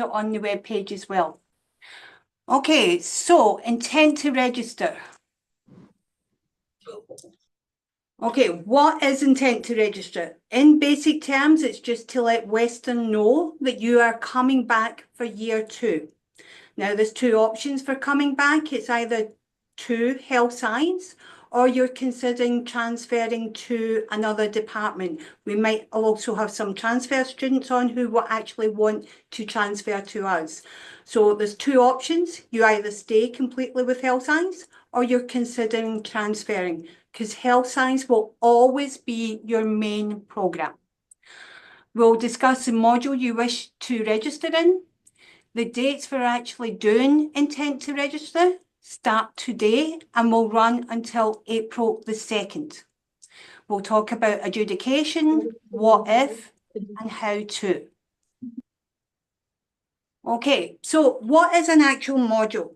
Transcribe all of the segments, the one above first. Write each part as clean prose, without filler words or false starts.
on the web page as well. Okay, so intent to register. Okay, what is intent to register? In basic terms, it's just to let Western know that you are coming back for year 2. Now, there's 2 options for coming back. It's either to health science or you're considering transferring to another department. We might also have some transfer students on who will actually want to transfer to us. So there's 2 options. You either stay completely with health science or you're considering transferring, because health science will always be your main programme. We'll discuss the module you wish to register in. The dates for actually doing intent to register start today and will run until April the 2nd. We'll talk about adjudication, what if, and how to. Okay, so what is an actual module?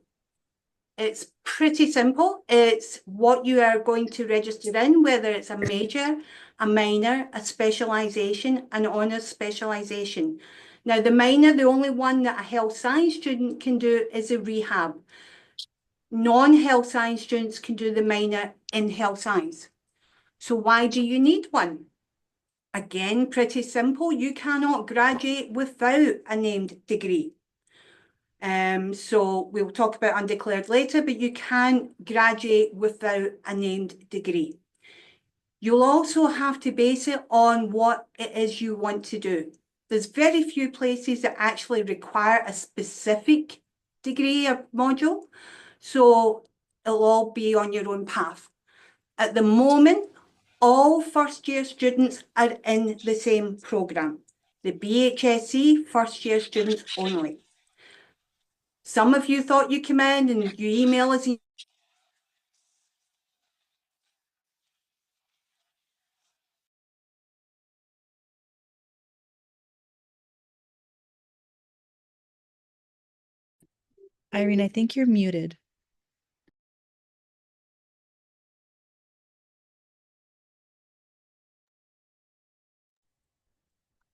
It's pretty simple. It's what you are going to register in, whether it's a major, a minor, a specialisation, an honours specialisation. Now, the minor, the only one that a health science student can do is a rehab. Non-health science students can do the minor in health science. So why do you need one? Again, pretty simple. You cannot graduate without a named degree. So we'll talk about undeclared later, but you can graduate without a named degree. You'll also have to base it on what it is you want to do. There's very few places that actually require a specific degree or module, so it'll all be on your own path. At the moment, all first-year students are in the same programme, the BHSC first-year students only. Some of you thought you come in and you email us. Irene, I think you're muted.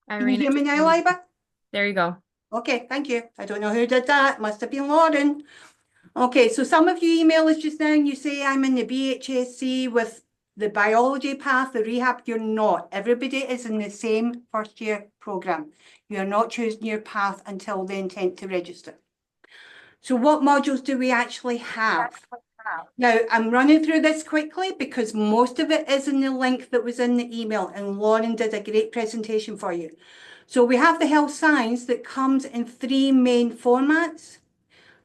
Can you hear me now, Liba? There you go. Okay, thank you. I don't know who did that. Must have been Lauren. Okay, so some of you email us just now and you say, I'm in the BHSC with the biology path, the rehab. You're not. Everybody is in the same first year programme. You are not choosing your path until the intent to register. So what modules do we actually have? Now, I'm running through this quickly because most of it is in the link that was in the email, and Lauren did a great presentation for you. So we have the health science that comes in 3 main formats.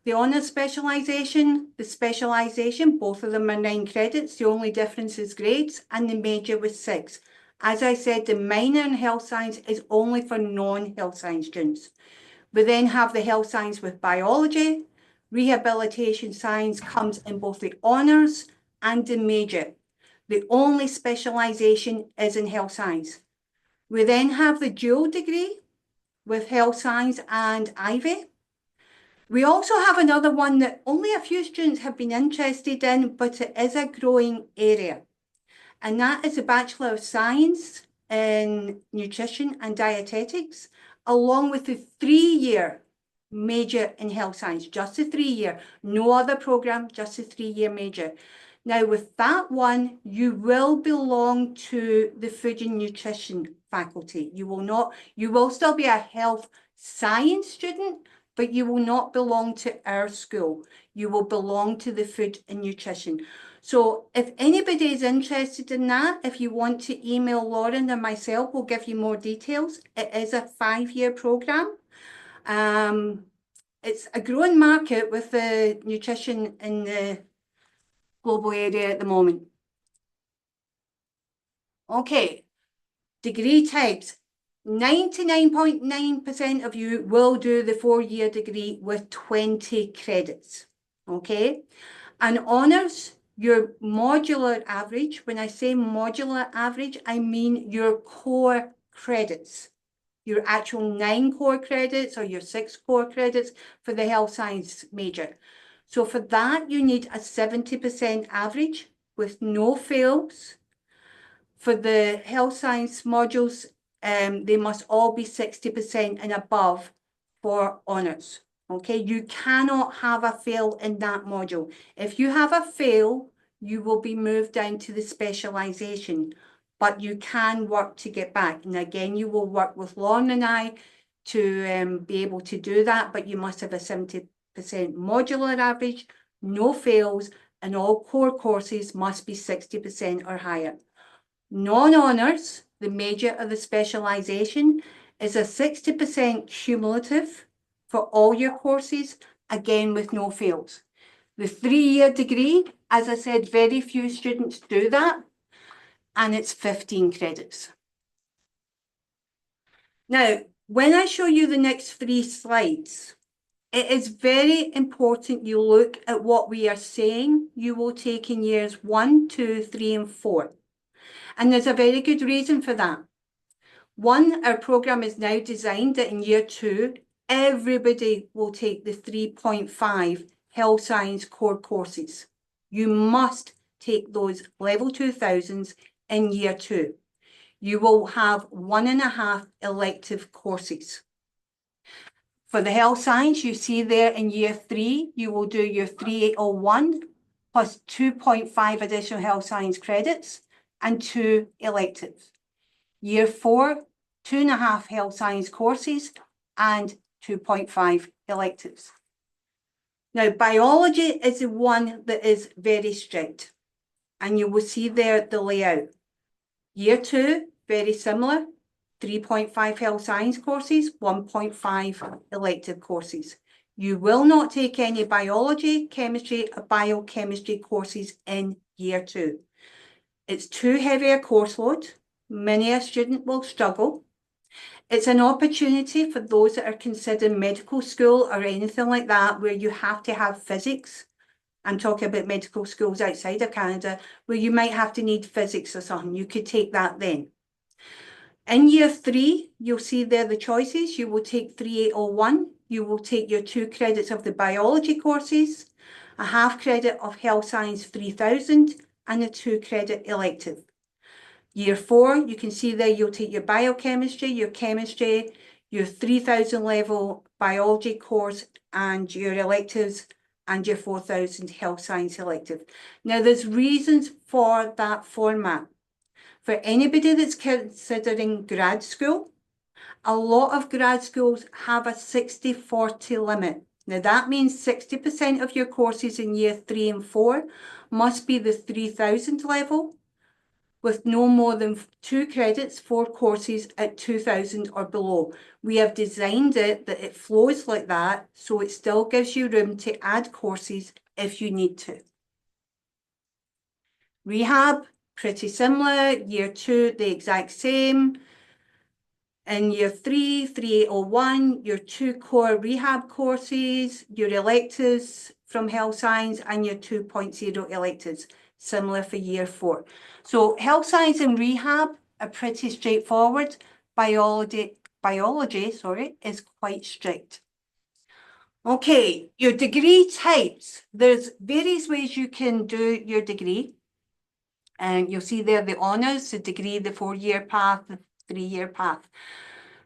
The honours specialisation, the specialisation, both of them are 9 credits. The only difference is grades, and the major was 6. As I said, the minor in health science is only for non-health science students. We then have the health science with biology. Rehabilitation science comes in both the honours and the major. The only specialisation is in health science. We then have the dual degree with health science and Ivy. We also have another one that only a few students have been interested in, but it is a growing area. And that is a Bachelor of Science in Nutrition and Dietetics, along with the 3-year major in health science, just a 3-year, no other programme, just a 3-year major. Now, with that one, you will belong to the food and nutrition faculty. You will still be a health science student, but you will not belong to our school. You will belong to the food and nutrition. So if anybody is interested in that, if you want to email Lauren or myself, we'll give you more details. It is a 5-year programme. It's a growing market with the nutrition in the global area at the moment. Okay, degree types. 99.9% of you will do the 4-year degree with 20 credits, okay? And honours, your modular average, when I say modular average, I mean your core credits, your actual 9 core credits or your 6 core credits for the health science major. So for that, you need a 70% average with no fails. For the health science modules, they must all be 60% and above for honours. Okay, you cannot have a fail in that module. If you have a fail, you will be moved down to the specialisation, but you can work to get back. And again, you will work with Lauren and I to be able to do that, but you must have a 70% modular average, no fails, and all core courses must be 60% or higher. Non-honours, the major of the specialisation, is a 60% cumulative for all your courses, again with no fails. The 3-year degree, as I said, very few students do that, and it's 15 credits. Now, when I show you the next 3 slides, it is very important you look at what we are saying you will take in years 1, 2, 3, and 4. And there's a very good reason for that. One, our programme is now designed that in year 2, everybody will take the 3.5 health science core courses. You must take those level 2000s in year 2. You will have 1.5 elective courses. For the health science, you see there in year 3, you will do your 3801 plus 2.5 additional health science credits and 2 electives. Year 4, 2.5 health science courses and 2.5 electives. Now, biology is the one that is very strict, and you will see there the layout. Year 2, very similar, 3.5 health science courses, 1.5 elective courses. You will not take any biology, chemistry, or biochemistry courses in year 2. It's too heavy a course load. Many a student will struggle. It's an opportunity for those that are considering medical school or anything like that, where you have to have physics. I'm talking about medical schools outside of Canada, where you might have to need physics or something. You could take that then. In year 3, you'll see there the choices. You will take 3801. You will take your 2 credits of the biology courses, a half credit of health science 3000, and a 2 credit elective. Year 4, you can see there you'll take your biochemistry, your chemistry, your 3000 level biology course, and your electives, and your 4000 health science elective. Now, there's reasons for that format. For anybody that's considering grad school, a lot of grad schools have a 60-40 limit. Now, that means 60% of your courses in year 3 and 4 must be the 3000 level, with no more than 2 credits, 4 courses at 2000 or below. We have designed it that it flows like that, so it still gives you room to add courses if you need to. Rehab, pretty similar. Year 2, the exact same. In year 3, 3801, your 2 core rehab courses, your electives from health science, and your 2.0 electives, similar for year 4. So health science and rehab are pretty straightforward. Biology, is quite strict. Okay, your degree types. There's various ways you can do your degree. And you'll see there the honours, the degree, the 4-year path, the 3-year path.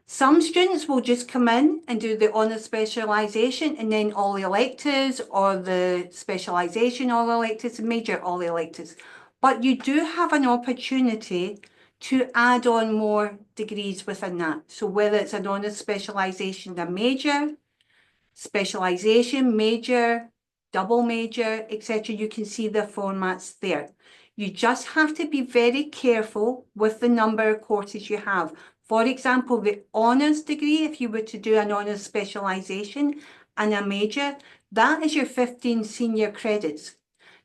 Some students will just come in and do the honours specialisation and then all the electives, or the specialisation all electives, and major all electives. But you do have an opportunity to add on more degrees within that. So whether it's an honours specialisation, a major, specialisation, major, double major, etc., you can see the formats there. You just have to be very careful with the number of courses you have. For example, the honours degree, if you were to do an honours specialisation and a major, that is your 15 senior credits.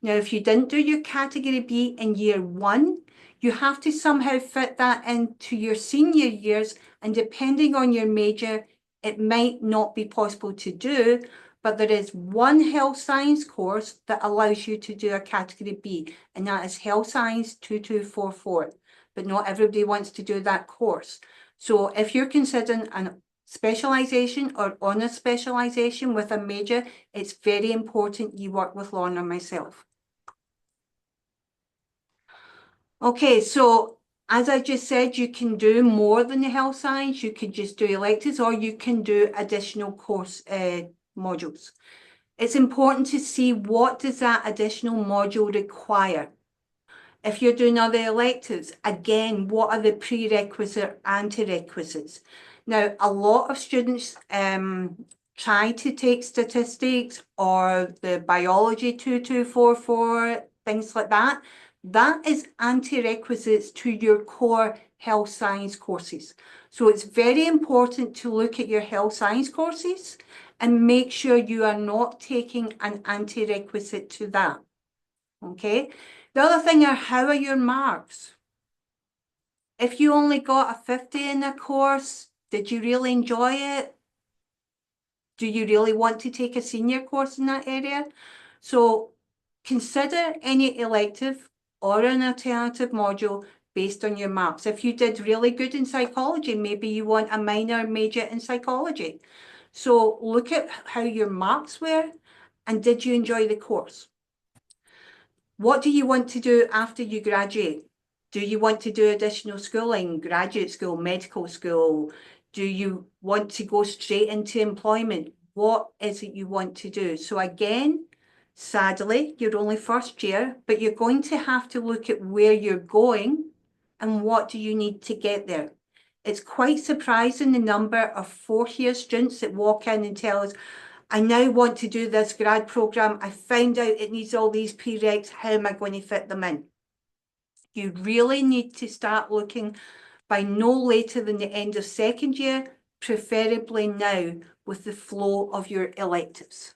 Now, if you didn't do your category B in year 1, you have to somehow fit that into your senior years, and depending on your major, it might not be possible to do, but there is one health science course that allows you to do a category B, and that is health science 2244. But not everybody wants to do that course. So if you're considering a specialisation or honours specialisation with a major, it's very important you work with Lorna or myself. Okay, so As I just said, you can do more than the health science. You could just do electives, or you can do additional course modules. It's important to see what does that additional module require. If you're doing other electives, again, what are the prerequisite anti-requisites? Now, a lot of students try to take statistics or the biology 2244, things like that. That is anti-requisites to your core health science courses. So it's very important to look at your health science courses and make sure you are not taking an anti-requisite to that. Okay? The other thing are, how are your marks? If you only got a 50 in a course, did you really enjoy it? Do you really want to take a senior course in that area? So consider any elective or an alternative module based on your marks. If you did really good in psychology, maybe you want a minor major in psychology. So look at how your marks were and did you enjoy the course? What do you want to do after you graduate? Do you want to do additional schooling, graduate school, medical school? Do you want to go straight into employment? What is it you want to do? So again, sadly, you're only first year, but you're going to have to look at where you're going and what do you need to get there. It's quite surprising the number of fourth-year students that walk in and tell us, I now want to do this grad program. I found out it needs all these prereqs. How am I going to fit them in? You really need to start looking by no later than the end of second year, preferably now with the flow of your electives.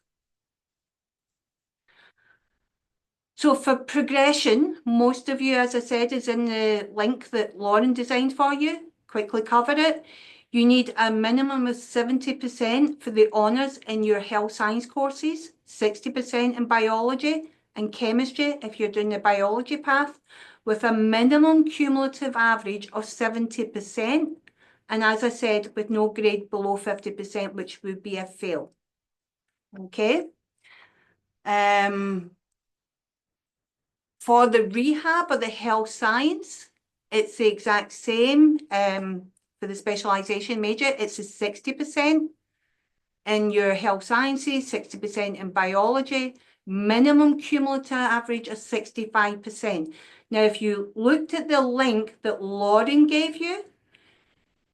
So for progression, most of you, as I said, is in the link that Lauren designed for you. Quickly cover it. You need a minimum of 70% for the honours in your health science courses, 60% in biology and chemistry if you're doing the biology path, with a minimum cumulative average of 70%. And as I said, with no grade below 50%, which would be a fail. Okay. For the rehab or the health science, it's the exact same. For the specialisation major, it's a 60% in your health sciences, 60% in biology, minimum cumulative average of 65%. Now, if you looked at the link that Lauren gave you,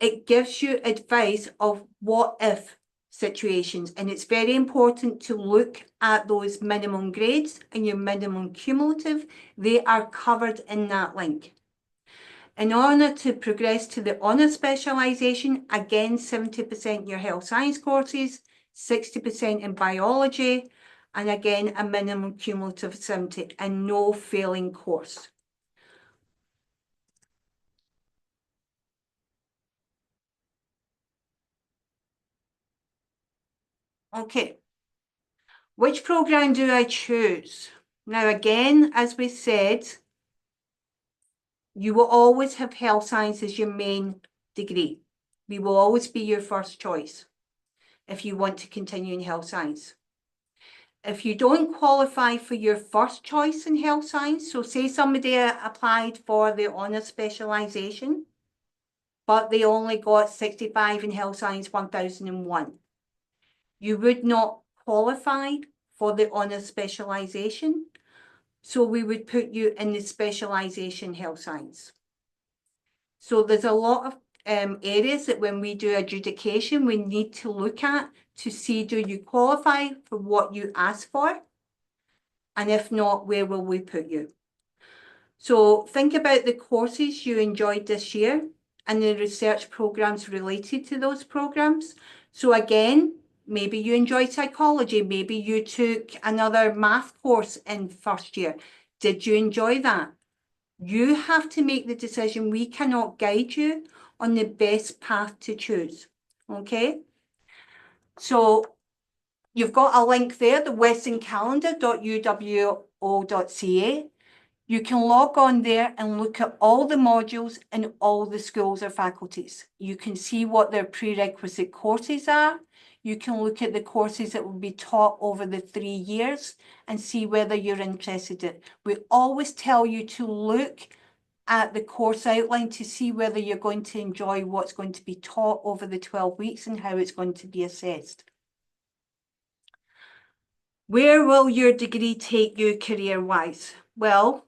it gives you advice of what if situations, and it's very important to look at those minimum grades and your minimum cumulative. They are covered in that link. In order to progress to the honours specialisation, again, 70% in your health science courses, 60% in biology, and again, a minimum cumulative of 70 and no failing course. Okay. Which programme do I choose? Now, again, as we said, you will always have health science as your main degree. We will always be your first choice if you want to continue in health science. If you don't qualify for your first choice in health science, so say somebody applied for the honours specialisation, but they only got 65 in health science 1001, you would not qualify for the honours specialisation. So we would put you in the specialisation health science. So there's a lot of areas that when we do adjudication, we need to look at to see, do you qualify for what you ask for? And if not, where will we put you? So think about the courses you enjoyed this year and the research programs related to those programs. So again, maybe you enjoyed psychology, maybe you took another math course in first year. Did you enjoy that? You have to make the decision. We cannot guide you on the best path to choose, okay? So you've got a link there, the westerncalendar.uwo.ca. You can log on there and look at all the modules in all the schools or faculties. You can see what their prerequisite courses are. You can look at the courses that will be taught over the 3 years and see whether you're interested in it. We always tell you to look at the course outline to see whether you're going to enjoy what's going to be taught over the 12 weeks and how it's going to be assessed. Where will your degree take you career-wise? Well,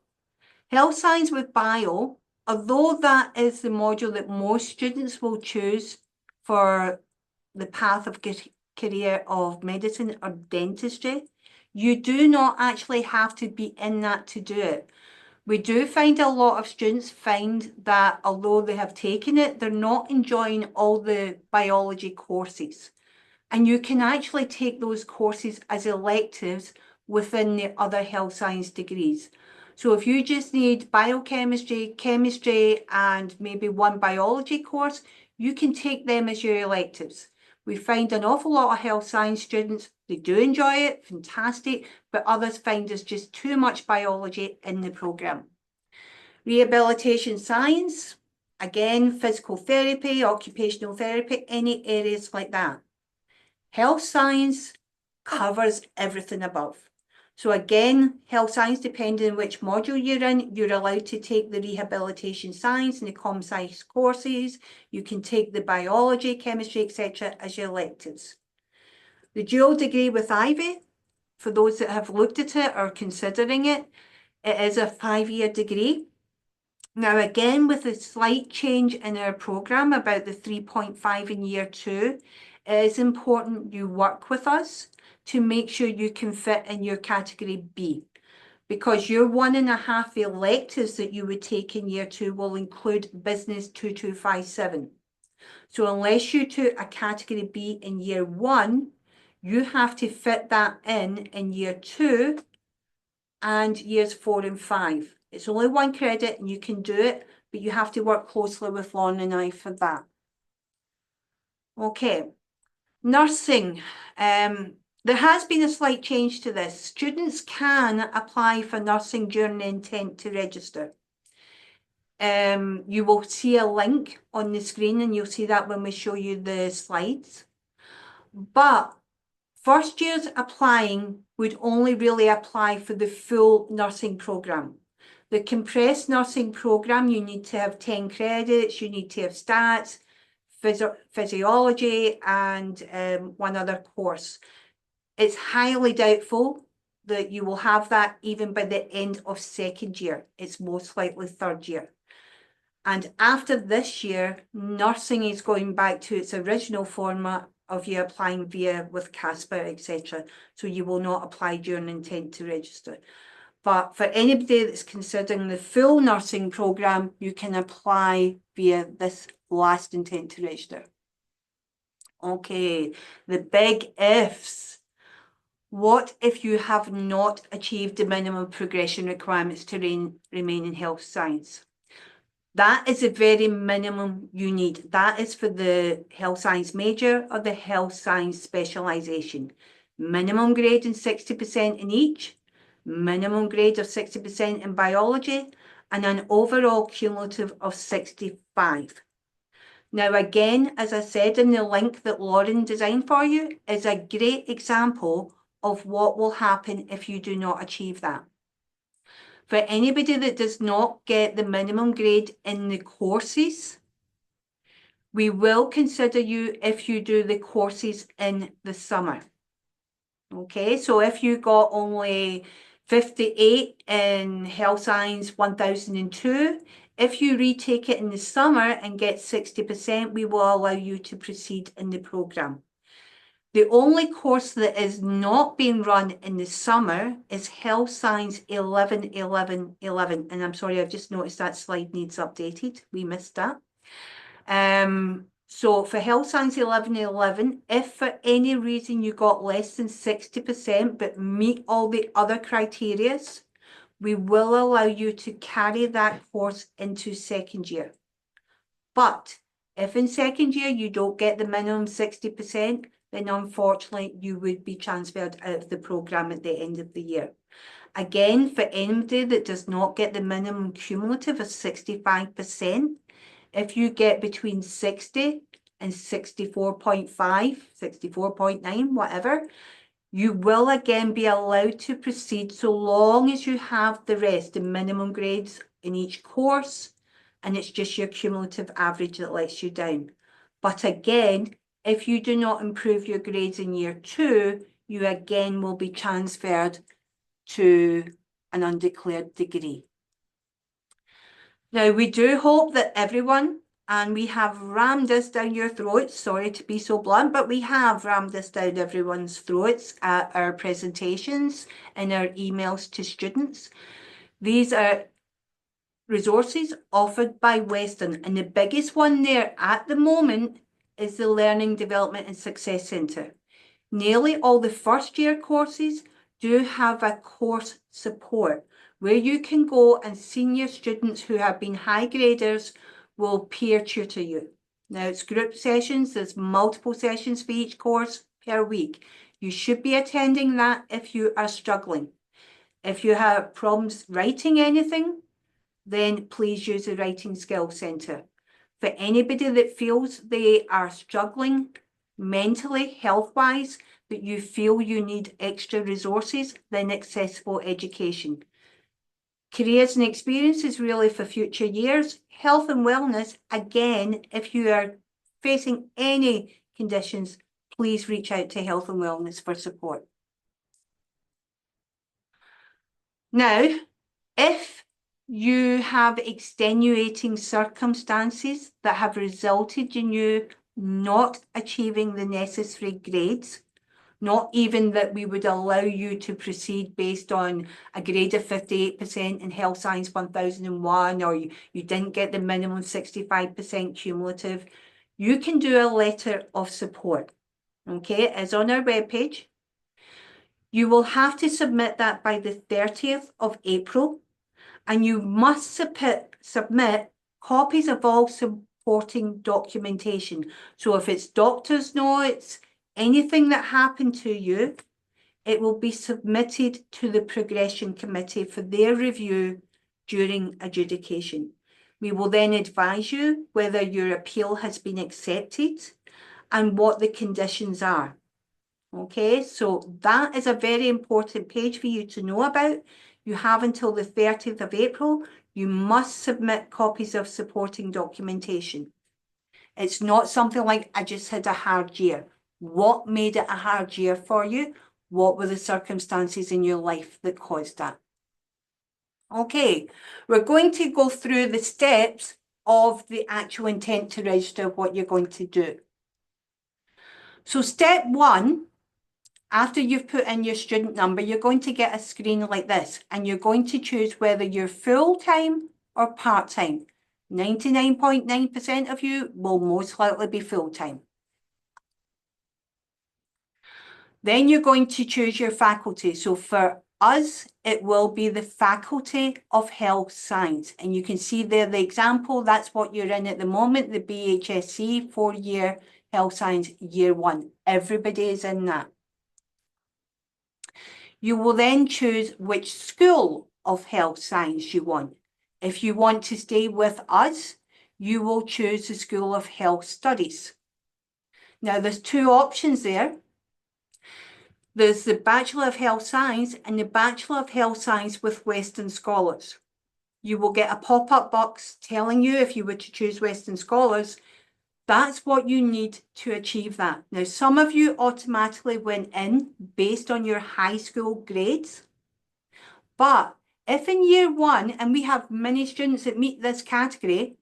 Health Science with Bio, although that is the module that most students will choose for the path of career of medicine or dentistry, you do not actually have to be in that to do it. We do find a lot of students find that although they have taken it, they're not enjoying all the biology courses. And you can actually take those courses as electives within the other health science degrees. So if you just need biochemistry, chemistry, and maybe one biology course, you can take them as your electives. We find an awful lot of health science students, they do enjoy it, fantastic, but others find there's just too much biology in the programme. Rehabilitation science, again, physical therapy, occupational therapy, any areas like that. Health science covers everything above. So again, health science, depending on which module you're in, you're allowed to take the rehabilitation science and the comm science courses. You can take the biology, chemistry, etc. as your electives. The dual degree with Ivy, for those that have looked at it or considering it, it is a 5-year degree. Now again, with a slight change in our programme about the 3.5 in year 2, it is important you work with us to make sure you can fit in your category B, because your 1.5 electives that you would take in year 2 will include business 2257. So unless you took a category B in year 1, you have to fit that in year 2 and years 4 and 5. It's only 1 credit and you can do it, but you have to work closely with Lauren and I for that. Okay, nursing. There has been a slight change to this. Students can apply for nursing during the intent to register. You will see a link on the screen and you'll see that when we show you the slides. But first years applying would only really apply for the full nursing programme. The compressed nursing programme, you need to have 10 credits, you need to have stats, physiology, and one other course. It's highly doubtful that you will have that even by the end of 2nd year. It's most likely 3rd year. And after this year, nursing is going back to its original format of you applying via with CASPA, etc. So you will not apply during intent to register. But for anybody that's considering the full nursing programme, you can apply via this last intent to register. Okay, the big ifs. What if you have not achieved the minimum progression requirements to remain in health science? That is the very minimum you need. That is for the health science major or the health science specialisation. Minimum grade in 60% in each, minimum grade of 60% in biology, and an overall cumulative of 65. Now again, as I said in the link that Lauren designed for you, is a great example of what will happen if you do not achieve that. For anybody that does not get the minimum grade in the courses, we will consider you if you do the courses in the summer. Okay, so if you got only 58 in Health Science 1002, if you retake it in the summer and get 60%, we will allow you to proceed in the programme. The only course that is not being run in the summer is Health Science 111111. And I'm sorry, I've just noticed that slide needs updated. We missed that. So for Health Science 1111, if for any reason you got less than 60% but meet all the other criteria, we will allow you to carry that course into 2nd year. But if in 2nd year you don't get the minimum 60%, then unfortunately you would be transferred out of the programme at the end of the year. Again, for anybody that does not get the minimum cumulative of 65%, if you get between 60 and 64.5, 64.9, whatever, you will again be allowed to proceed so long as you have the rest, the minimum grades in each course, and it's just your cumulative average that lets you down. But again, if you do not improve your grades in year 2, you again will be transferred to an undeclared degree. Now, we do hope that everyone, and we have rammed this down your throats, sorry to be so blunt, but we have rammed this down everyone's throats at our presentations and our emails to students. These are resources offered by Western, and the biggest one there at the moment is the Learning Development and Success Centre. Nearly all the first year courses do have a course support where you can go and senior students who have been high graders will peer tutor you. Now it's group sessions, there's multiple sessions for each course per week. You should be attending that if you are struggling. If you have problems writing anything, then please use the Writing Skills Centre. For anybody that feels they are struggling mentally, health-wise, that you feel you need extra resources, then accessible education. Careers and experience is really for future years. Health and wellness, again, if you are facing any conditions, please reach out to Health and Wellness for support. Now, if you have extenuating circumstances that have resulted in you not achieving the necessary grades, not even that we would allow you to proceed based on a grade of 58% in Health Science 1001, or you didn't get the minimum 65% cumulative, you can do a letter of support. Okay, it's on our webpage. You will have to submit that by the 30th of April, and you must submit copies of all supporting documentation. So if it's doctor's notes, anything that happened to you, it will be submitted to the Progression Committee for their review during adjudication. We will then advise you whether your appeal has been accepted and what the conditions are. Okay, so that is a very important page for you to know about. You have until the 30th of April. You must submit copies of supporting documentation. It's not something like, I just had a hard year. What made it a hard year for you? What were the circumstances in your life that caused that? Okay, we're going to go through the steps of the actual intent to register, what you're going to do. So step 1, after you've put in your student number, you're going to get a screen like this, and you're going to choose whether you're full-time or part-time. 99.9% of you will most likely be full-time. Then you're going to choose your faculty. So for us, it will be the Faculty of Health Science. And you can see there the example, that's what you're in at the moment, the BHSC 4-year Health Science Year 1. Everybody is in that. You will then choose which school of health science you want. If you want to stay with us, you will choose the School of Health Studies. Now, there's 2 options there. There's the Bachelor of Health Science and the Bachelor of Health Science with Western Scholars. You will get a pop-up box telling you if you were to choose Western Scholars, that's what you need to achieve that. Now, some of you automatically went in based on your high school grades. But if in year 1, and we have many students that meet this category,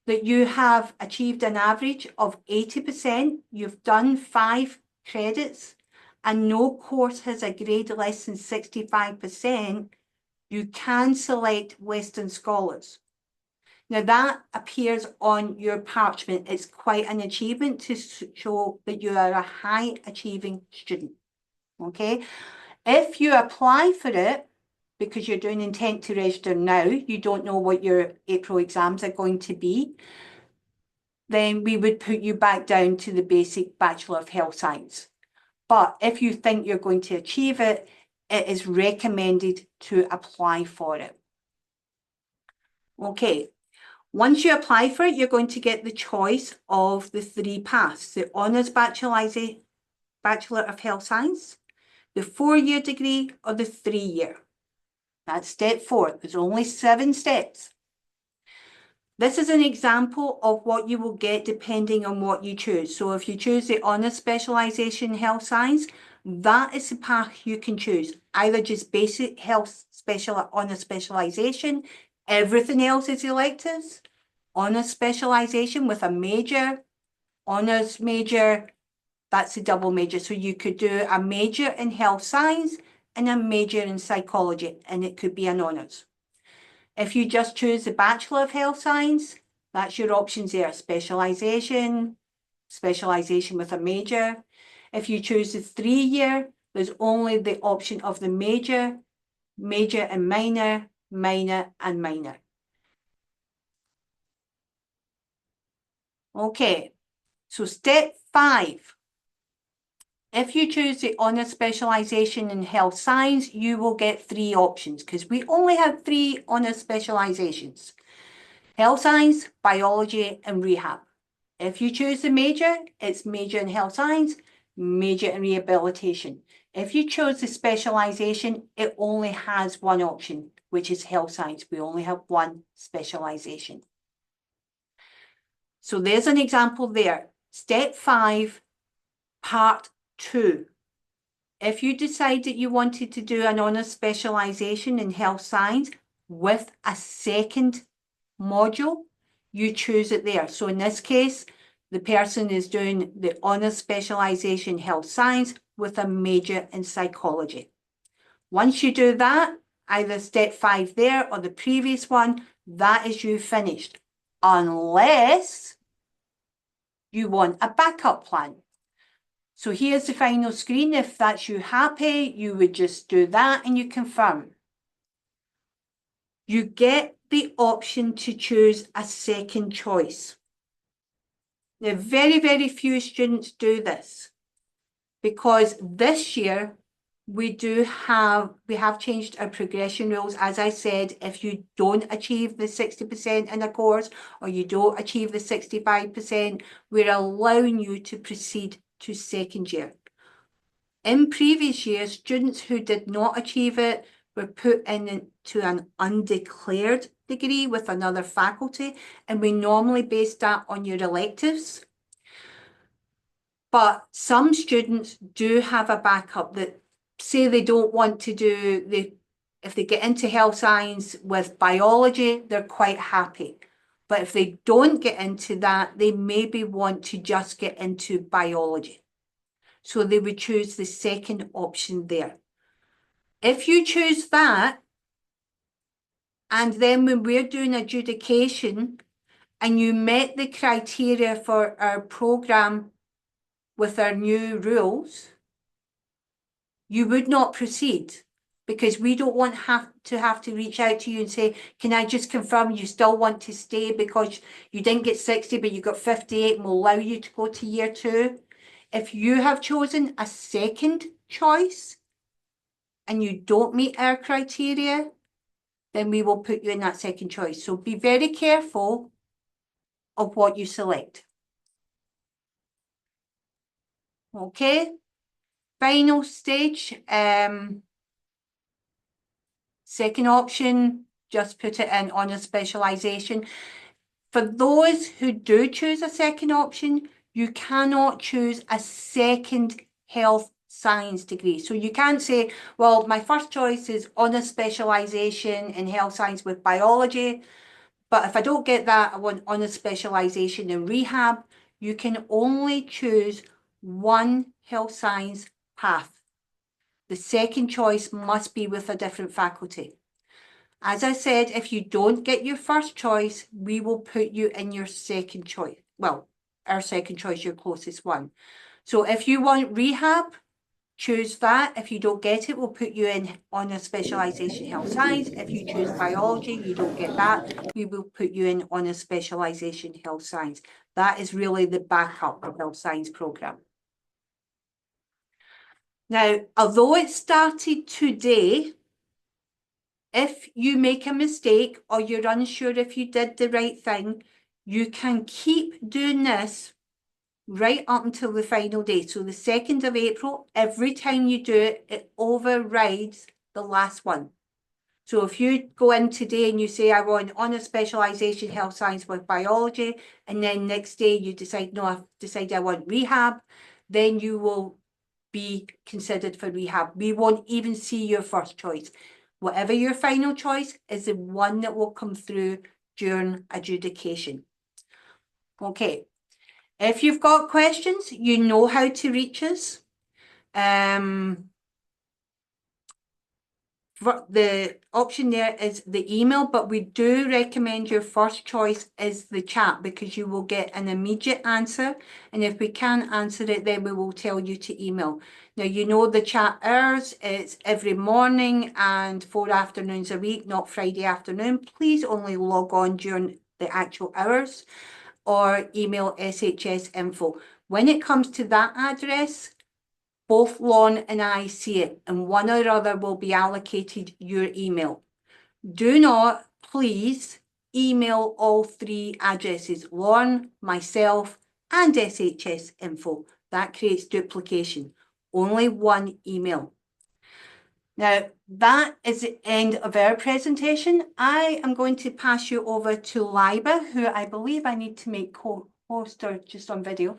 that you have achieved an average of 80%, you've done 5 credits, and no course has a grade less than 65%, you can select Western Scholars. Now that appears on your parchment. It's quite an achievement to show that you are a high achieving student, okay? If you apply for it, because you're doing intent to register now, you don't know what your April exams are going to be, then we would put you back down to the basic Bachelor of Health Science. But if you think you're going to achieve it, it is recommended to apply for it. Okay. Once you apply for it, you're going to get the choice of the 3 paths, the Honours Bachelor of Health Science, the 4-year degree, or the 3-year. That's step 4. There's only 7 steps. This is an example of what you will get depending on what you choose. So if you choose the honours specialisation in health science, that is the path you can choose. Either just basic health honours specialisation, everything else is electives, honours specialisation with a major, honours major, that's a double major. So you could do a major in health science and a major in psychology, and it could be an honours. If you just choose the Bachelor of Health Science, that's your options there. Specialisation, specialisation with a major. If you choose the 3-year, there's only the option of the major, major and minor, minor and minor. Okay, so step 5. If you choose the honours specialisation in health science, you will get 3 options because we only have 3 honours specialisations. Health science, biology and rehab. If you choose the major, it's major in health science, major in rehabilitation. If you chose the specialisation, it only has one option, which is health science. We only have one specialisation. So there's an example there. Step 5, part 2. If you decide that you wanted to do an honours specialisation in health science with a second module, you choose it there. So in this case, the person is doing the honours specialisation in health science with a major in psychology. Once you do that, either step 5 there or the previous one, that is you finished. Unless you want a backup plan. So here's the final screen. If that's you happy, you would just do that and you confirm. You get the option to choose a second choice. Now, very, very few students do this because this year we have changed our progression rules. As I said, if you don't achieve the 60% in a course or you don't achieve the 65%, we're allowing you to proceed to second year. In previous years, students who did not achieve it were put into an undeclared degree with another faculty, and we normally base that on your electives. But some students do have a backup that say they don't want to do if they get into health science with biology, they're quite happy. But if they don't get into that, they maybe want to just get into biology. So they would choose the second option there. If you choose that, and then when we're doing adjudication and you met the criteria for our programme with our new rules, you would not proceed because we don't want to have to reach out to you and say, can I just confirm you still want to stay because you didn't get 60 but you got 58 and we'll allow you to go to year 2. If you have chosen a second choice and you don't meet our criteria, then we will put you in that second choice. So be very careful of what you select. Okay, final stage. Second option, just put it in honours specialisation. For those who do choose a second option, you cannot choose a second health science degree. So you can't say, well, my first choice is honours specialisation in health science with biology, but if I don't get that, I want honours specialisation in rehab. You can only choose one health science path. The second choice must be with a different faculty. As I said, if you don't get your first choice, we will put you in your second choice. Well, our second choice, your closest one. So if you want rehab, choose that. If you don't get it, we'll put you in honours specialisation health science. If you choose biology, you don't get that, we will put you in honours specialisation health science. That is really the backup of health science programme. Now, although it started today, if you make a mistake or you're unsure if you did the right thing, you can keep doing this right up until the final day. So the 2nd of April, every time you do it, it overrides the last one. So if you go in today and you say, I want honours specialisation, health science with biology, and then next day you decide, no, I've decided I want rehab, then you will be considered for rehab. We won't even see your first choice. Whatever your final choice is the one that will come through during adjudication. Okay, if you've got questions, you know how to reach us. The option there is the email, but we do recommend your first choice is the chat because you will get an immediate answer. And if we can't answer it, then we will tell you to email. Now, you know the chat hours, it's every morning and 4 afternoons a week, not Friday afternoon. Please only log on during the actual hours or email SHS info. When it comes to that address, both Lon and I see it, and one or other will be allocated your email. Do not, please, email all 3 addresses, Lon, myself, and SHS info. That creates duplication. Only one email. Now, that is the end of our presentation. I am going to pass you over to Liba, who I believe I need to make co-host or just on video.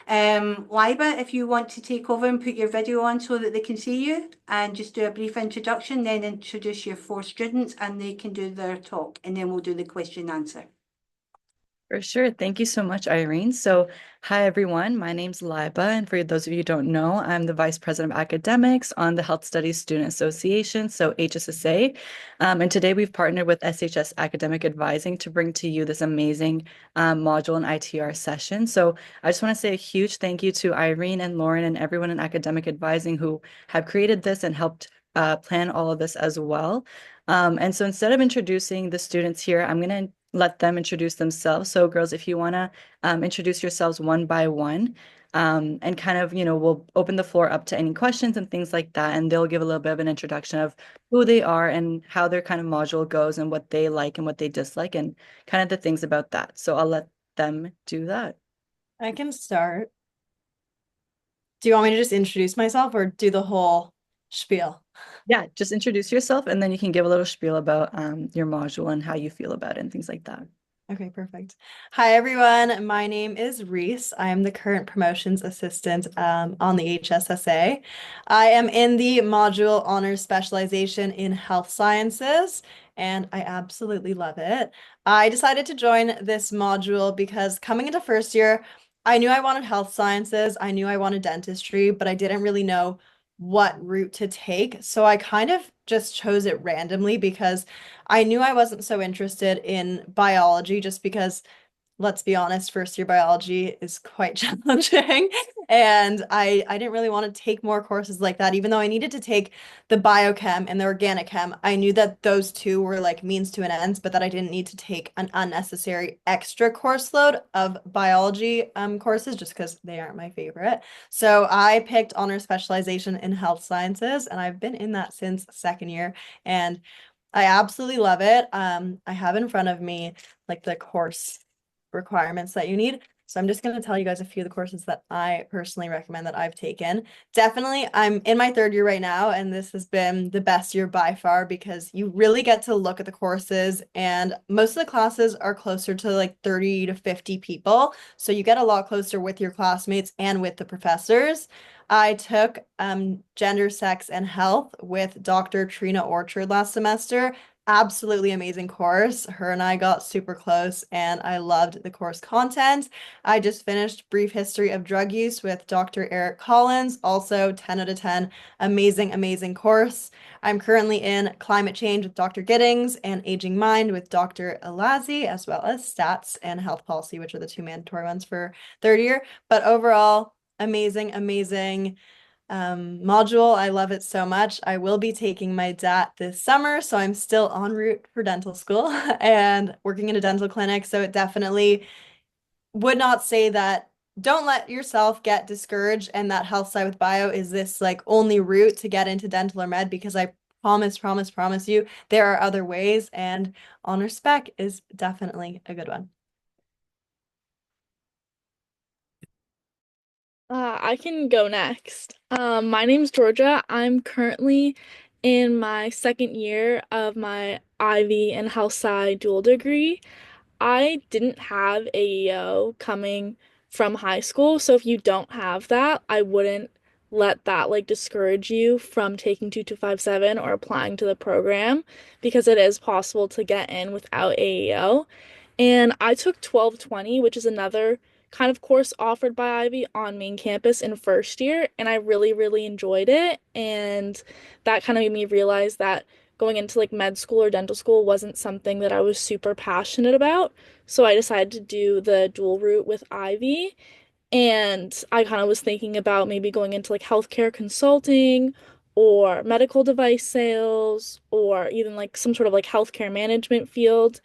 Liba, if you want to take over and put your video on so that they can see you and just do a brief introduction, then introduce your 4 students and they can do their talk, and then we'll do the question and answer. For sure. Thank you so much, Irene. So, hi, everyone. My name's Liba. And for those of you who don't know, I'm the Vice President of Academics on the Health Studies Student Association, so HSSA. And today we've partnered with SHS Academic Advising to bring to you this amazing module and ITR session. So, I just want to say a huge thank you to Irene and Lauren and everyone in Academic Advising who have created this and helped plan all of this as well. And so instead of introducing the students here, I'm going to let them introduce themselves. So girls, if you want to introduce yourselves one by one, and kind of, we'll open the floor up to any questions and things like that. And they'll give a little bit of an introduction of who they are and how their kind of module goes and what they like and what they dislike and kind of the things about that. So I'll let them do that. I can start. Do you want me to just introduce myself or do the whole spiel? Yeah, just introduce yourself and then you can give a little spiel about your module and how you feel about it and things like that. Okay, perfect. Hi, everyone. My name is Reese. I am the current promotions assistant on the HSSA. I am in the module honors specialization in health sciences, and I absolutely love it. I decided to join this module because coming into first year, I knew I wanted health sciences. I knew I wanted dentistry, but I didn't really know what route to take. So I kind of just chose it randomly because I knew I wasn't so interested in biology just because, let's be honest, first year biology is quite challenging. And I didn't really want to take more courses like that, even though I needed to take the biochem and the organic chem. I knew that those two were like means to an end, but that I didn't need to take an unnecessary extra course load of biology courses just because they aren't my favorite. So I picked honors specialization in health sciences, and I've been in that since second year. And I absolutely love it. I have in front of me like the course requirements that you need. So I'm just going to tell you guys a few of the courses that I personally recommend that I've taken. Definitely, I'm in my third year right now, and this has been the best year by far because you really get to look at the courses, and most of the classes are closer to like 30 to 50 people. So you get a lot closer with your classmates and with the professors. I took gender, sex, and health with Dr. Trina Orchard last semester. Absolutely amazing course. Her and I got super close and I loved the course content. I just finished Brief History of Drug Use with Dr. Eric Collins. Also 10 out of 10. Amazing, amazing course. I'm currently in Climate Change with Dr. Giddings and Aging Mind with Dr. Alazi, as well as Stats and Health Policy, which are the 2 mandatory ones for third year. But overall, amazing, amazing module. I love it so much. I will be taking my DAT this summer, so I'm still en route for dental school and working in a dental clinic. So it definitely would not say that don't let yourself get discouraged and that health side with bio is this like only route to get into dental or med, because I promise you there are other ways, and honor spec is definitely a good one. I can go next. My name's Georgia. I'm currently in my second year of my Ivy and Health Sci dual degree, I didn't have AEO coming from high school. So if you don't have that, I wouldn't let that like discourage you from taking 2257 or applying to the program because it is possible to get in without AEO. And I took 1220, which is another kind of course offered by Ivy on main campus in first year, and I really, really enjoyed it. And that kind of made me realize that going into like med school or dental school wasn't something that I was super passionate about. So I decided to do the dual route with Ivy. And I kind of was thinking about maybe going into like healthcare consulting or medical device sales or even like some sort of like healthcare management field.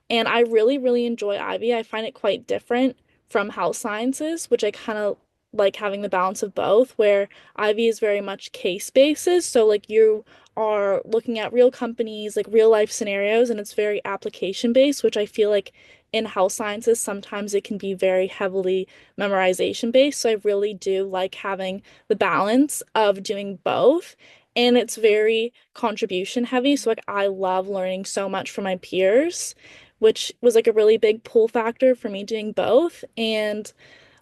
And I really, really enjoy Ivy. I find it quite different from health sciences, which I kind of like having the balance of both, where Ivy is very much case basis. So, like, you are looking at real companies, like real life scenarios, and it's very application based, which I feel like in health sciences, sometimes it can be very heavily memorization based. So, I really do like having the balance of doing both. And it's very contribution heavy. So, like, I love learning so much from my peers, which was like a really big pull factor for me doing both. And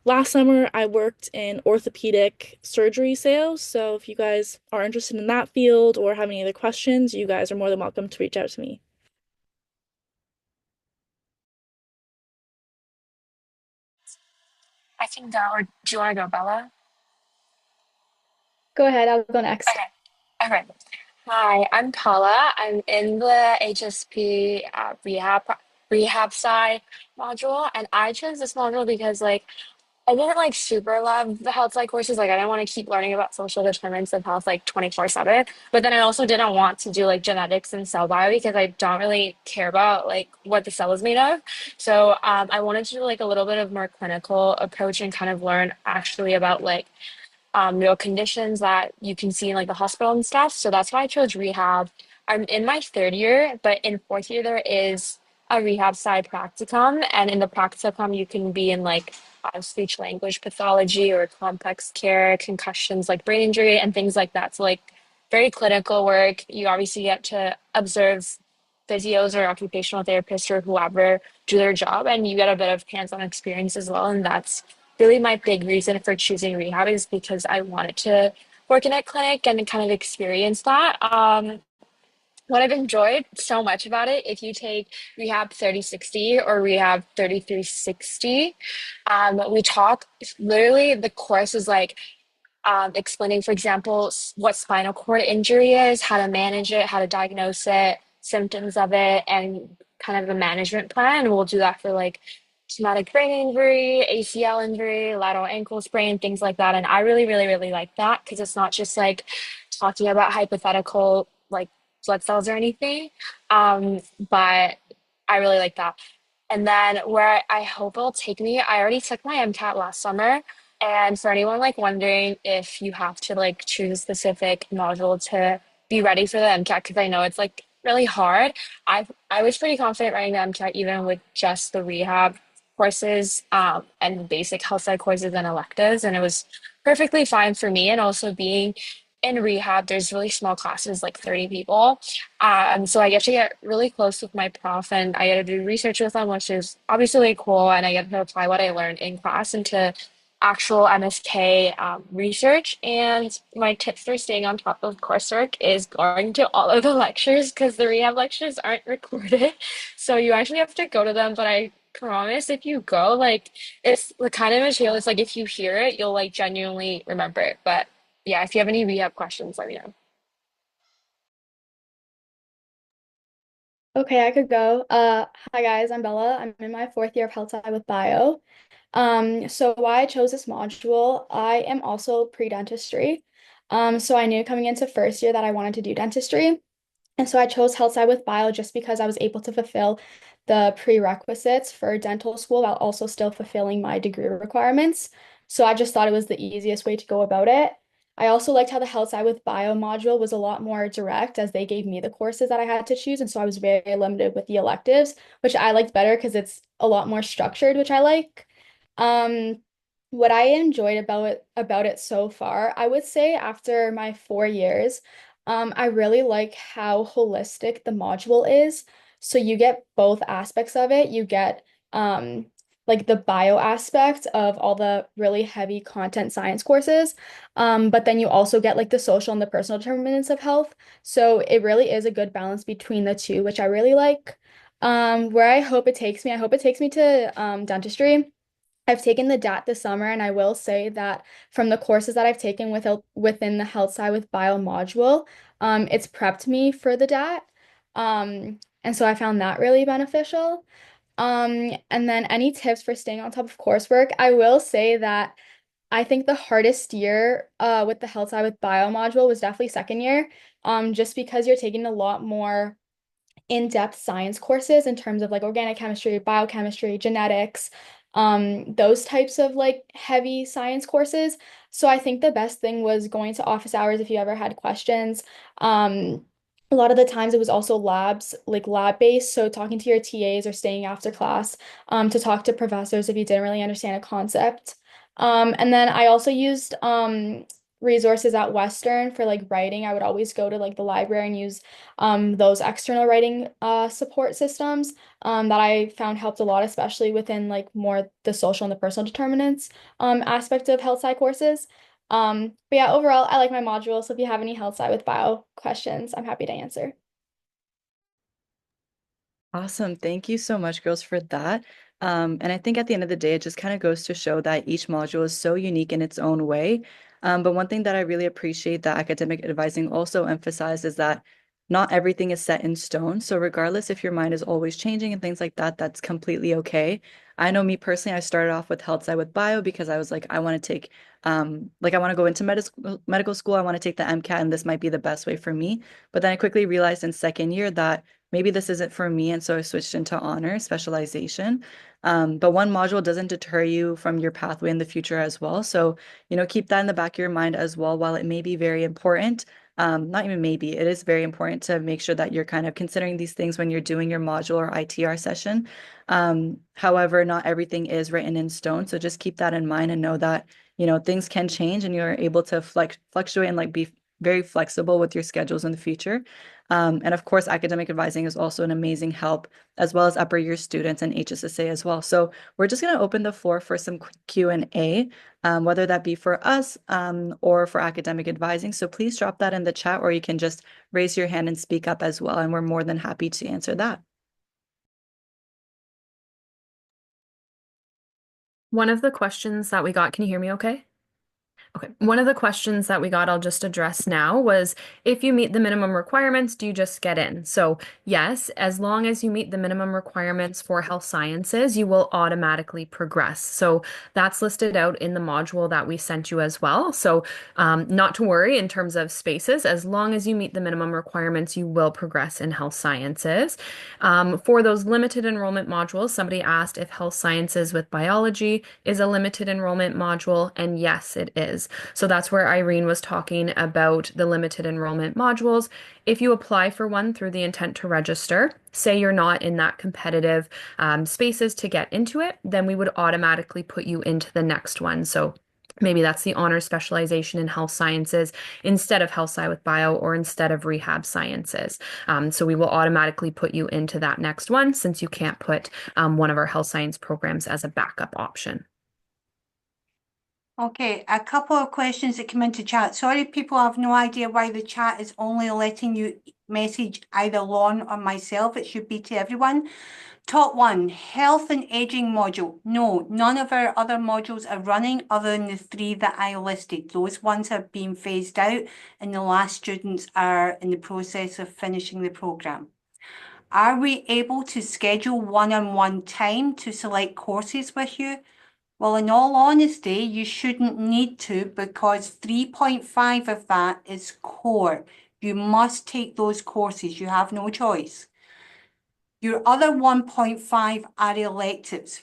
last summer, I worked in orthopedic surgery sales. So if you guys are interested in that field or have any other questions, you guys are more than welcome to reach out to me. I can go, or do you want to go, Bella? Go ahead, I'll go next. Okay. Okay. Hi, I'm Paula. I'm in the HSP rehab side module, and I chose this module because I didn't like super love the health side courses. Like I didn't want to keep learning about social determinants of health like 24/7. But then I also didn't want to do like genetics and cell bio because I don't really care about like what the cell is made of. So I wanted to do like a little bit of more clinical approach and kind of learn actually about like real conditions that you can see in like the hospital and stuff. So that's why I chose rehab. I'm in my third year, but in fourth year there is a rehab side practicum, and in the practicum you can be in like speech language pathology or complex care, concussions like brain injury and things like that. So like very clinical work. You obviously get to observe physios or occupational therapists or whoever do their job, and you get a bit of hands-on experience as well. And that's really my big reason for choosing rehab is because I wanted to work in a clinic and kind of experience that. What I've enjoyed so much about it, if you take Rehab 3060 or Rehab 3360, we talk literally the course is like explaining, for example, what spinal cord injury is, how to manage it, how to diagnose it, symptoms of it, and kind of the management plan. We'll do that for like traumatic brain injury, ACL injury, lateral ankle sprain, things like that. And I really, really, really like that because it's not just like talking about hypothetical like blood cells or anything. But I really like that. And then where I hope it'll take me, I already took my MCAT last summer. And for anyone like wondering if you have to like choose a specific module to be ready for the MCAT, because I know it's like really hard. I was pretty confident writing the MCAT even with just the rehab courses and basic health side courses and electives, and it was perfectly fine for me. And also being in rehab, there's really small classes, like 30 people. So I get to get really close with my prof and I get to do research with them, which is obviously really cool. And I get to apply what I learned in class into actual MSK research. And my tips for staying on top of coursework is going to all of the lectures because the rehab lectures aren't recorded. So you actually have to go to them. But I promise if you go, like it's the kind of material, it's like if you hear it, you'll like genuinely remember it. But yeah, if you have any rehab questions, let me know. Okay, I could go. Hi guys, I'm Bella. I'm in my fourth year of health sci with bio. So why I chose this module, I am also pre-dentistry. So I knew coming into first year that I wanted to do dentistry. And so I chose health sci with bio just because I was able to fulfill the prerequisites for dental school while also still fulfilling my degree requirements. So I just thought it was the easiest way to go about it. I also liked how the health sci with bio module was a lot more direct as they gave me the courses that I had to choose. And so I was very limited with the electives, which I liked better because it's a lot more structured, which I like. Um, what I enjoyed about it so far, I would say after my 4 years, I really like how holistic the module is. So you get both aspects of it. You get like the bio aspect of all the really heavy content science courses. But then you also get like the social and the personal determinants of health. So it really is a good balance between the two, which I really like. Where I hope it takes me to dentistry. I've taken the DAT this summer, and I will say that from the courses that I've taken within the Health Sci with Bio module, it's prepped me for the DAT. And so I found that really beneficial. And then any tips for staying on top of coursework? I will say that I think the hardest year with the Health Sci with Bio module was definitely second year, just because you're taking a lot more in-depth science courses in terms of like organic chemistry, biochemistry, genetics, those types of like heavy science courses. So I think the best thing was going to office hours if you ever had questions. A lot of the times it was also labs, like lab based. So talking to your TAs or staying after class, to talk to professors if you didn't really understand a concept. And then I also used resources at Western for like writing. I would always go to like the library and use those external writing support systems that I found helped a lot, especially within like more the social and the personal determinants aspect of health sci courses. But yeah, overall, I like my module. So if you have any health sci with bio questions, I'm happy to answer. Awesome. Thank you so much, girls, for that. And I think at the end of the day, it just kind of goes to show that each module is so unique in its own way. But one thing that I really appreciate that academic advising also emphasizes is that not everything is set in stone. So regardless if your mind is always changing and things like that, that's completely okay. I know me personally, I started off with health sci with bio because I was like, I want to take like I want to go into medical school. I want to take the MCAT and this might be the best way for me. But then I quickly realized in second year that maybe this isn't for me. And so I switched into honor specialization. But one module doesn't deter you from your pathway in the future as well. So, keep that in the back of your mind as well. While it may be very important, not even maybe, it is very important to make sure that you're kind of considering these things when you're doing your module or ITR session. However, not everything is written in stone. So just keep that in mind and know that, things can change and you're able to fluctuate and like be very flexible with your schedules in the future. And of course, academic advising is also an amazing help, as well as upper year students and HSSA as well. So we're just going to open the floor for some Q&A, whether that be for us or for academic advising. So please drop that in the chat, or you can just raise your hand and speak up as well. And we're more than happy to answer that. One of the questions that we got, can you hear me okay? Okay, one of the questions that we got, I'll just address now, was if you meet the minimum requirements, do you just get in? So yes, as long as you meet the minimum requirements for health sciences, you will automatically progress. So that's listed out in the module that we sent you as well. So not to worry in terms of spaces, as long as you meet the minimum requirements, you will progress in health sciences. For those limited enrollment modules, somebody asked if health sciences with biology is a limited enrollment module, and yes, it is. So that's where Irene was talking about the limited enrollment modules. If you apply for one through the intent to register, say you're not in that competitive spaces to get into it, then we would automatically put you into the next one. So maybe that's the honor specialization in health sciences instead of health sci with bio or instead of rehab sciences. So we will automatically put you into that next one since you can't put one of our health science programs as a backup option. Okay, a couple of questions that come into chat. Sorry, people have no idea why the chat is only letting you message either Lon or myself. It should be to everyone. Top one, health and aging module. No, none of our other modules are running other than the 3 that I listed. Those ones have been phased out and the last students are in the process of finishing the program. Are we able to schedule one-on-one time to select courses with you? Well, in all honesty, you shouldn't need to because 3.5 of that is core. You must take those courses. You have no choice. Your other 1.5 are electives.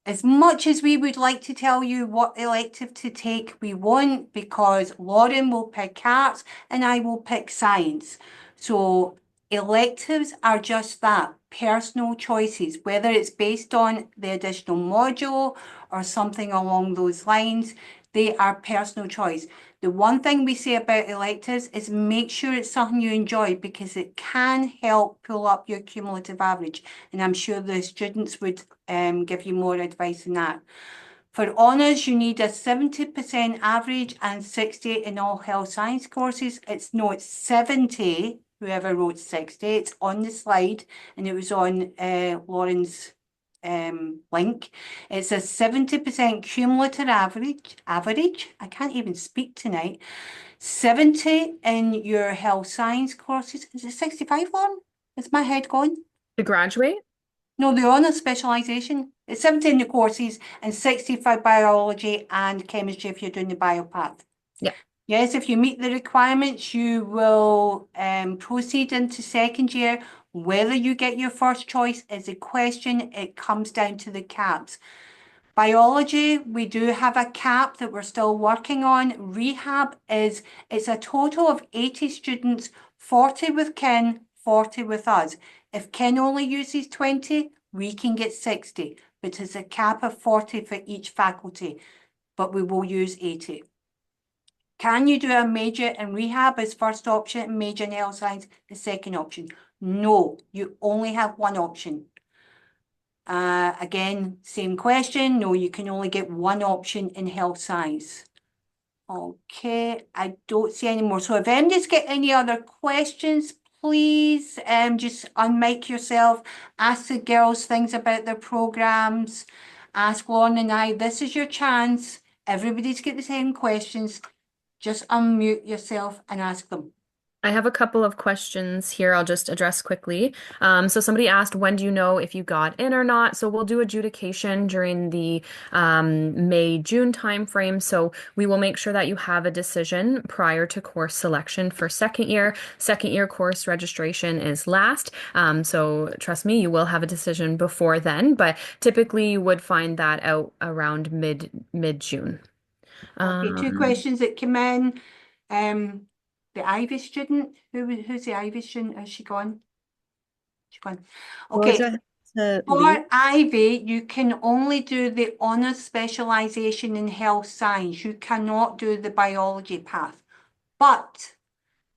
As much as we would like to tell you what elective to take, we won't because Lauren will pick arts and I will pick science. So electives are just that, personal choices, whether it's based on the additional module or something along those lines, they are personal choice. The one thing we say about electives is make sure it's something you enjoy because it can help pull up your cumulative average. And I'm sure the students would give you more advice than that. For honours, you need a 70% average and 60 in all health science courses. It's 70, whoever wrote 60. It's on the slide and it was on Lauren's link. It's a 70% cumulative average. I can't even speak tonight. 70 in your health science courses. Is it 65, Lauren? Is my head going? To graduate? No, the honours specialisation. It's 70 in the courses and 60 for biology and chemistry if you're doing the biopath. Yeah. Yes, if you meet the requirements, you will proceed into second year. Whether you get your first choice is a question. It comes down to the caps. Biology, we do have a cap that we're still working on. Rehab it's a total of 80 students, 40 with Ken, 40 with us. If Ken only uses 20, we can get 60, but it's a cap of 40 for each faculty, but we will use 80. Can you do a major in rehab as first option and major in health science as second option? No, you only have one option. Again, same question. No, you can only get one option in health science. Okay, I don't see any more. So if anybody's got any other questions, please just unmic yourself, ask the girls things about their programs, ask Lauren and I. This is your chance. Everybody's got the same questions. Just unmute yourself and ask them. I have a couple of questions here I'll just address quickly. So somebody asked, when do you know if you got in or not? So we'll do adjudication during the May-June timeframe. So we will make sure that you have a decision prior to course selection for second year. Second year course registration is last. So trust me, you will have a decision before then, but typically you would find that out around mid-June. Okay, two questions that came in. The Ivy student, who's the Ivy student? Has she gone? She's gone. Okay, for Ivy, you can only do the honours specialisation in health science. You cannot do the biology path. But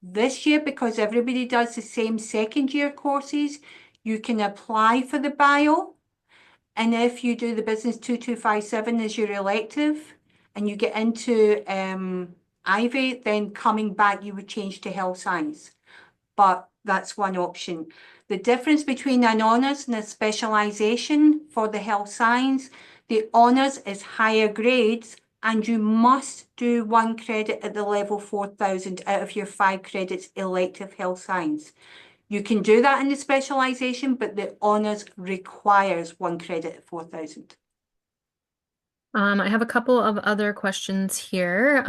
this year, because everybody does the same second year courses, you can apply for the bio. And if you do the business 2257 as your elective and you get into Ivy, then coming back, you would change to health science. But that's one option. The difference between an honours and a specialisation for the health science, the honours is higher grades and you must do 1 credit at the level 4000 out of your 5 credits elective health science. You can do that in the specialisation, but the honours requires 1 credit at 4000. I have a couple of other questions here.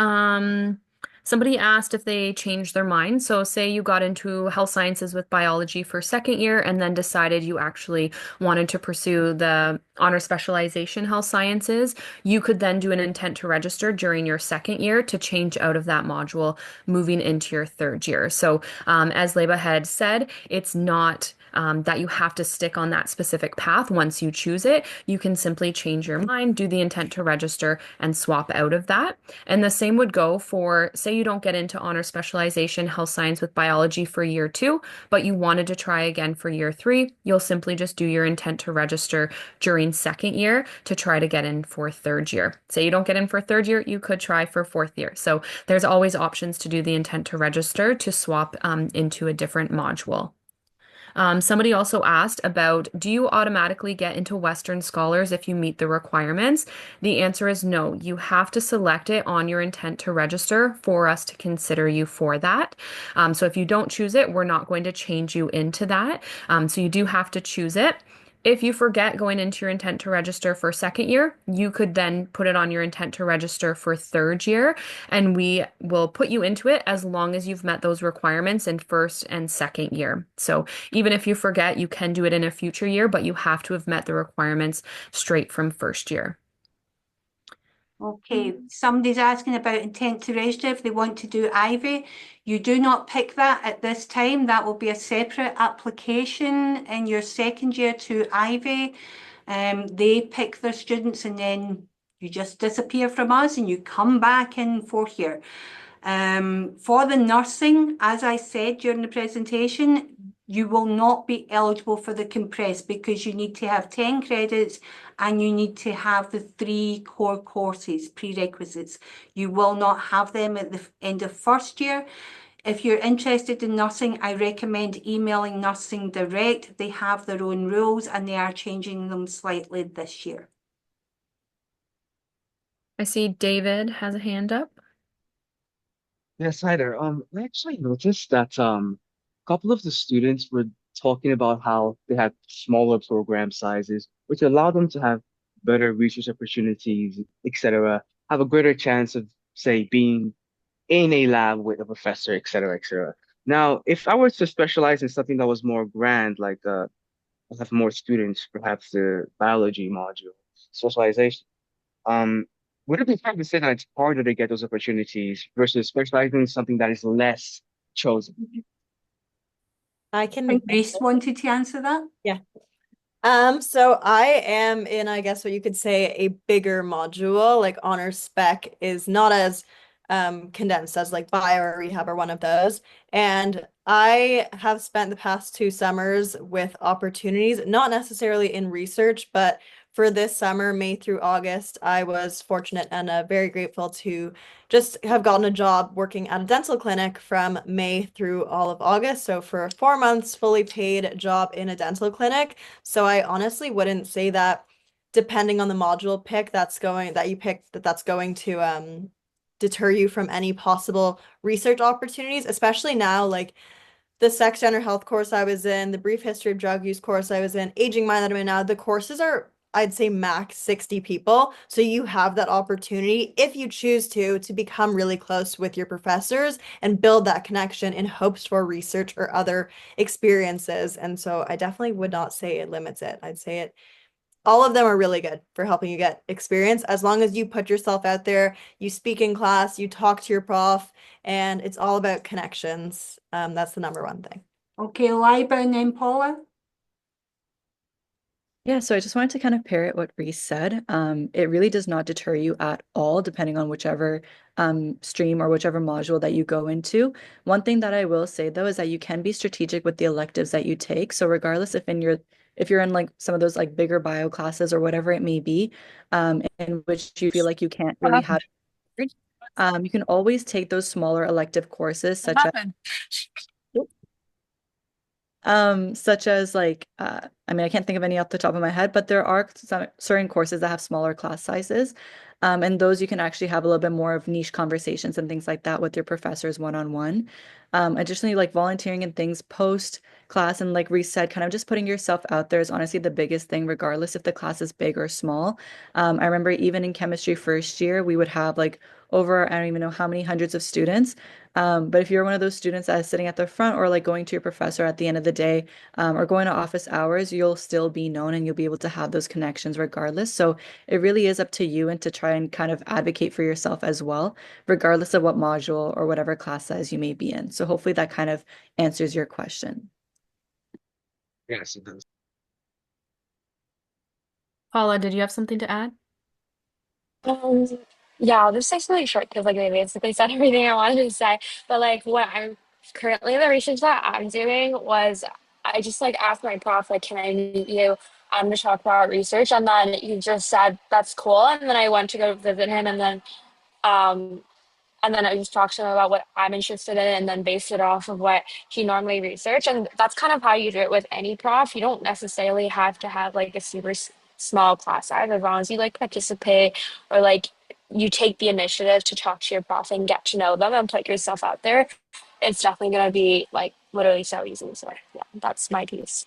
Somebody asked if they changed their mind. So say you got into health sciences with biology for second year and then decided you actually wanted to pursue the honor specialization health sciences. You could then do an intent to register during your second year to change out of that module moving into your third year. So as Leba had said, it's not that you have to stick on that specific path once you choose it. You can simply change your mind, do the intent to register, and swap out of that. And the same would go for, say you don't get into honor specialization health science with biology for year 2, but you wanted to try again for year 3, you'll simply just do your intent to register during second year to try to get in for third year. Say you don't get in for third year, you could try for fourth year. So there's always options to do the intent to register to swap into a different module. Somebody also asked about, do you automatically get into Western Scholars if you meet the requirements? The answer is no. You have to select it on your intent to register for us to consider you for that. So if you don't choose it, we're not going to change you into that. So you do have to choose it. If you forget going into your intent to register for second year, you could then put it on your intent to register for third year, and we will put you into it as long as you've met those requirements in first and second year. So even if you forget, you can do it in a future year, but you have to have met the requirements straight from first year. Okay, somebody's asking about intent to register if they want to do Ivy. You do not pick that at this time. That will be a separate application in your second year to Ivy. They pick their students and then you just disappear from us and you come back in fourth year. For the nursing, as I said during the presentation, you will not be eligible for the compressed because you need to have 10 credits and you need to have the 3 core courses, prerequisites. You will not have them at the end of first year. If you're interested in nursing, I recommend emailing Nursing Direct. They have their own rules and they are changing them slightly this year. I see David has a hand up. Yes, hi there. I actually noticed that a couple of the students were talking about how they had smaller program sizes, which allowed them to have better research opportunities, etc., have a greater chance of, say, being in a lab with a professor, etc., etc. Now, if I were to specialize in something that was more grand, like have more students, perhaps the biology module specialization. Um, would it be fair to say that it's harder to get those opportunities versus specializing in something that is less chosen? I I can. think Reese wanted to answer that. Yeah. So I am in, I guess what you could say, a bigger module. Like honor spec is not as condensed as like bio or rehab or one of those. And I have spent the past 2 summers with opportunities, not necessarily in research, but for this summer, May through August, I was fortunate and very grateful to just have gotten a job working at a dental clinic from May through all of August. So for 4 months, fully paid job in a dental clinic. So I honestly wouldn't say that depending on the module pick that you pick that's going to deter you from any possible research opportunities, especially now like the sex gender health course I was in, the brief history of drug use course I was in, aging mind that I'm in now, the courses are I'd say max 60 people. So you have that opportunity if you choose to become really close with your professors and build that connection in hopes for research or other experiences. And so I definitely would not say it limits it. I'd say all of them are really good for helping you get experience as long as you put yourself out there, you speak in class, you talk to your prof, and it's all about connections. That's the number one thing. Okay, Liba and then Paula. Yeah, so I just wanted to kind of parrot what Reese said. It really does not deter you at all, depending on whichever stream or whichever module that you go into. One thing that I will say though is that you can be strategic with the electives that you take. So regardless if you're in like some of those like bigger bio classes or whatever it may be, in which you feel like you can't really have, you can always take those smaller elective courses such as like I mean I can't think of any off the top of my head, but there are some certain courses that have smaller class sizes. And those you can actually have a little bit more of niche conversations and things like that with your professors one-on-one. Additionally, like volunteering and things post class and like Reese said, kind of just putting yourself out there is honestly the biggest thing, regardless if the class is big or small. I remember even in chemistry first year, we would have like over, I don't even know how many hundreds of students. But if you're one of those students that is sitting at the front or like going to your professor at the end of the day, or going to office hours, you'll still be known and you'll be able to have those connections regardless. So it really is up to you and to try and kind of advocate for yourself as well, regardless of what module or whatever class size you may be in. So hopefully that kind of answers your question. Yes, it does. Paula, did you have something to add? Um, yeah, I'll just say something short because like they basically said everything I wanted to say. But like what I'm currently the research that I'm doing was I just like asked my prof like, can I meet you to talk about research? And then he just said that's cool. And then I went to go visit him um and then I just talked to him about what I'm interested in and then based it off of what he normally researched. And that's kind of how you do it with any prof. You don't necessarily have to have like a super small class size as long as you like participate or like you take the initiative to talk to your prof and get to know them and put yourself out there. It's definitely going to be like literally so easy. So yeah, that's my piece.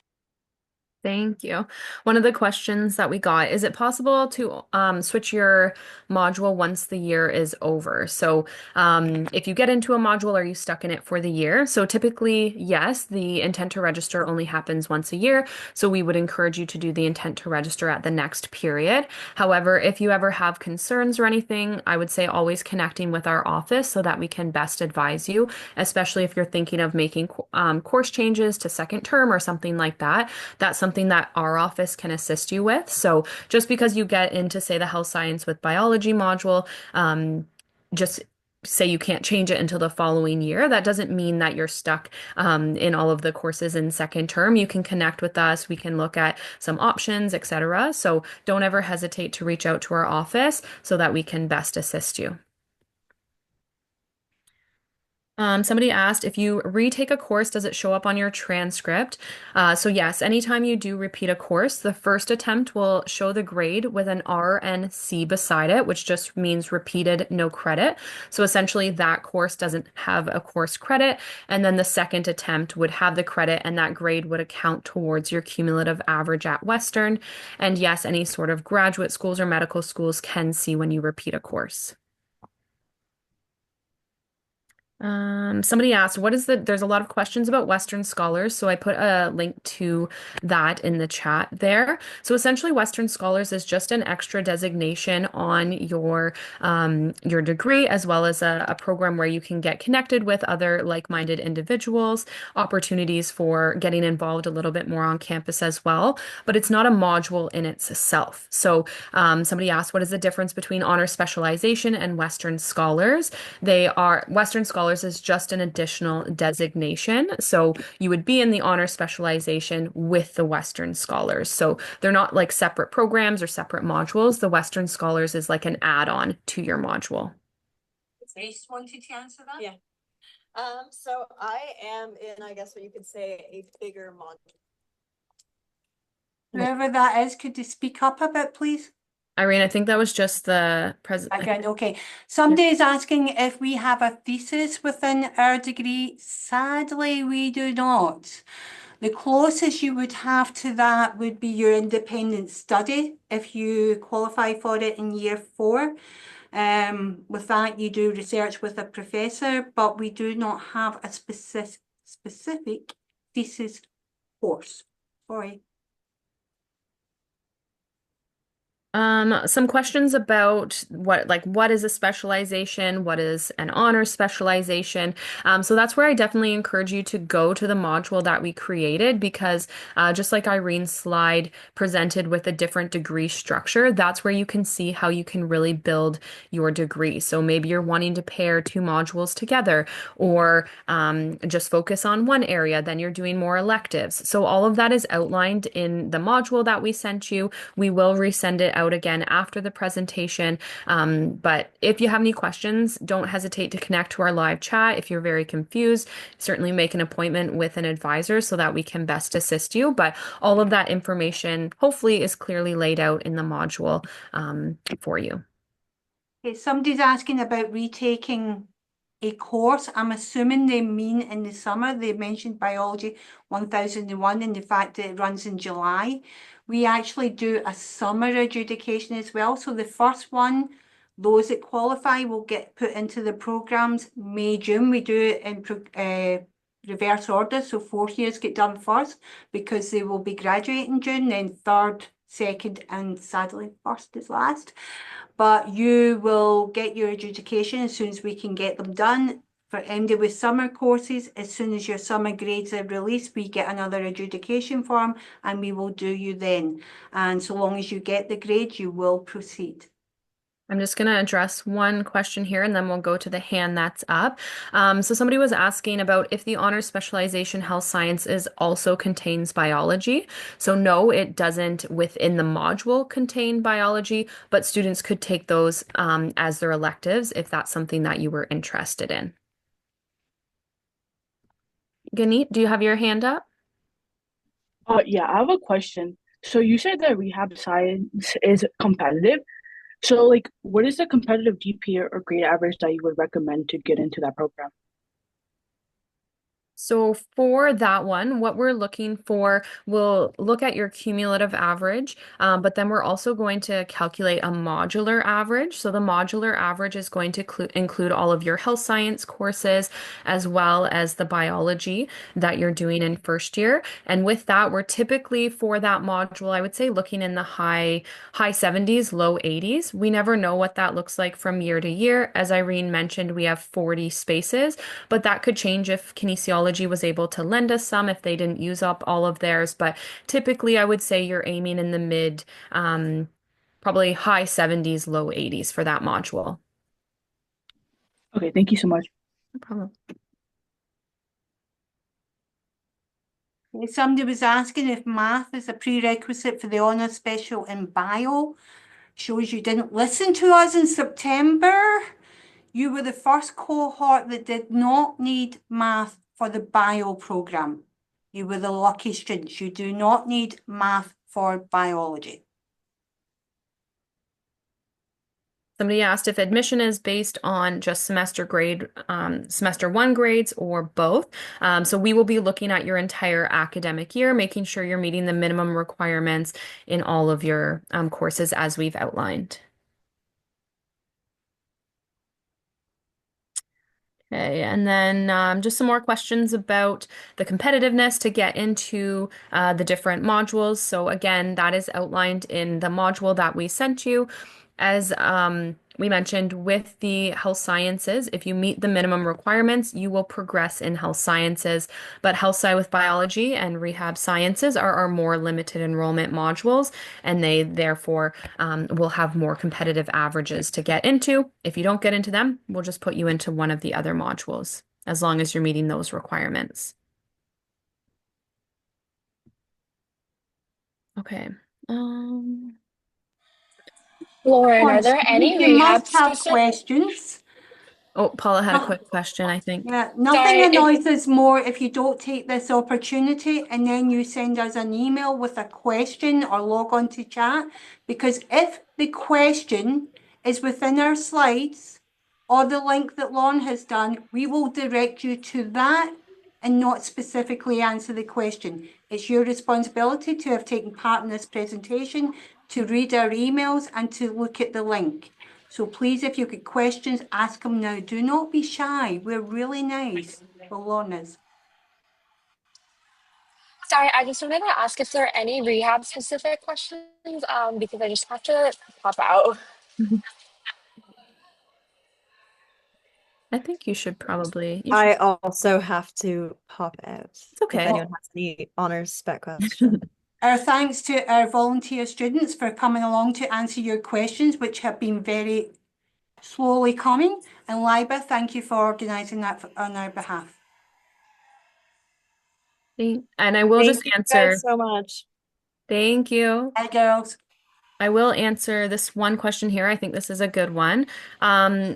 Thank you. One of the questions that we got, is it possible to switch your module once the year is over? So if you get into a module, are you stuck in it for the year? So typically, yes, the intent to register only happens once a year. So we would encourage you to do the intent to register at the next period. However, if you ever have concerns or anything, I would say always connecting with our office so that we can best advise you, especially if you're thinking of making course changes to second term or something like that. That's something that our office can assist you with. So just because you get into, say, the health science with biology module, just say you can't change it until the following year, that doesn't mean that you're stuck in all of the courses in second term. You can connect with us. We can look at some options, etc. So don't ever hesitate to reach out to our office so that we can best assist you. Somebody asked if you retake a course, does it show up on your transcript? So yes, anytime you do repeat a course, the first attempt will show the grade with an R and C beside it, which just means repeated, no credit. So essentially that course doesn't have a course credit. And then the second attempt would have the credit and that grade would account towards your cumulative average at Western. And yes, any sort of graduate schools or medical schools can see when you repeat a course. Somebody asked, there's a lot of questions about Western Scholars, so I put a link to that in the chat there. So essentially, Western Scholars is just an extra designation on your degree, as well as a program where you can get connected with other like-minded individuals, opportunities for getting involved a little bit more on campus as well, but it's not a module in itself. So somebody asked, what is the difference between honor specialization and Western Scholars? Western Scholars is just an additional designation. So you would be in the honor specialization with the Western Scholars. So they're not like separate programs or separate modules. The Western Scholars is like an add-on to your module. Grace wanted to answer that? Yeah. So I am in, I guess what you could say, a bigger module. Whoever that is, could you speak up a bit, please? Irene, I think that was just the president. Again, okay. Somebody is asking if we have a thesis within our degree. Sadly, we do not. The closest you would have to that would be your independent study if you qualify for it in year 4. With that, you do research with a professor, but we do not have a specific thesis course. Sorry. Some questions about what is a specialization, what is an honor specialization. So that's where I definitely encourage you to go to the module that we created because just like Irene's slide presented with a different degree structure, that's where you can see how you can really build your degree. So maybe you're wanting to pair 2 modules together or just focus on one area, then you're doing more electives. So all of that is outlined in the module that we sent you. We will resend it out again after the presentation. But if you have any questions, don't hesitate to connect to our live chat. If you're very confused, certainly make an appointment with an advisor so that we can best assist you. But all of that information hopefully is clearly laid out in the module for you. Okay, somebody's asking about retaking a course. I'm assuming they mean in the summer. They mentioned Biology 1001 and the fact that it runs in July. We actually do a summer adjudication as well. So the first one, those that qualify will get put into the programs May, June. We do it in reverse order. So 4th years get done first because they will be graduating June, then 3rd, 2nd, and sadly 1st is last. But you will get your adjudication as soon as we can get them done. For MD with summer courses, as soon as your summer grades are released, we get another adjudication form and we will do you then. And so long as you get the grades, you will proceed. I'm just going to address one question here and then we'll go to the hand that's up. So somebody was asking about if the honors specialization health sciences also contains biology. So no, it doesn't within the module contain biology, but students could take those as their electives if that's something that you were interested in. Ganeet, do you have your hand up? Yeah, I have a question. So you said that rehab science is competitive. So like, what is the competitive GPA or grade average that you would recommend to get into that program? So for that one, what we're looking for, we'll look at your cumulative average, but then we're also going to calculate a modular average. So the modular average is going to include all of your health science courses, as well as the biology that you're doing in first year. And with that, we're typically for that module, I would say looking in the high 70s, low 80s. We never know what that looks like from year to year. As Irene mentioned, we have 40 spaces, but that could change if kinesiology was able to lend us some if they didn't use up all of theirs. But typically, I would say you're aiming in the mid, probably high 70s, low 80s for that module. Okay, thank you so much. No problem. Somebody was asking if math is a prerequisite for the honours special in bio. Shows you didn't listen to us in September. You were the first cohort that did not need math for the bio programme. You were the lucky students. You do not need math for biology. Somebody asked if admission is based on just semester one grades or both. So we will be looking at your entire academic year, making sure you're meeting the minimum requirements in all of your courses as we've outlined. Okay, and then just some more questions about the competitiveness to get into the different modules. So again, that is outlined in the module that we sent you. As we mentioned with the health sciences, if you meet the minimum requirements, you will progress in health sciences. But health sci with biology and rehab sciences are our more limited enrollment modules, and they therefore will have more competitive averages to get into. If you don't get into them, we'll just put you into one of the other modules, as long as you're meeting those requirements. Okay. Lauren, are there any You rehab must have specific? questions. Oh, Paula had a quick question, I think. Yeah, nothing Sorry, annoys us more if you don't take this opportunity and then you send us an email with a question or log on to chat. Because if the question is within our slides or the link that Lauren has done, we will direct you to that and not specifically answer the question. It's your responsibility to have taken part in this presentation, to read our emails and to look at the link. So please, if you've got questions, ask them now. Do not be shy. We're really nice. Well, Lorna's. sorry, I just wanted to ask if there are any rehab specific questions, because I just have to pop out. Mhm. I think you should probably, I also have to pop out it's okay. if anyone has any honors spec question. Our thanks to our volunteer students for coming along to answer your questions, which have been very slowly coming. And Liba, thank you for organising that on our behalf. And I will just Thank you answer. guys so much. Thank you. Hi, girls. I will answer this one question here. I think this is a good one.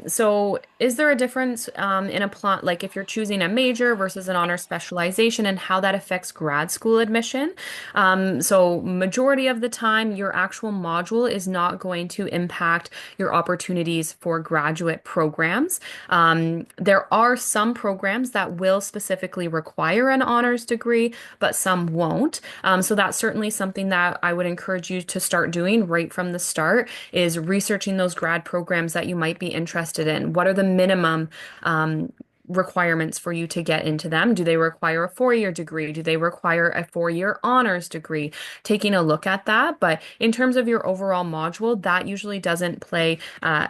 So is there a difference in a plot, like if you're choosing a major versus an honor specialization and how that affects grad school admission? So majority of the time, your actual module is not going to impact your opportunities for graduate programs. There are some programs that will specifically require an honors degree, but some won't. So that's certainly something that I would encourage you to start doing right from the start, is researching those grad programs that you might be interested in. What are the minimum requirements for you to get into them? Do they require a 4-year degree? Do they require a 4-year honors degree? Taking a look at that. But in terms of your overall module, that usually doesn't play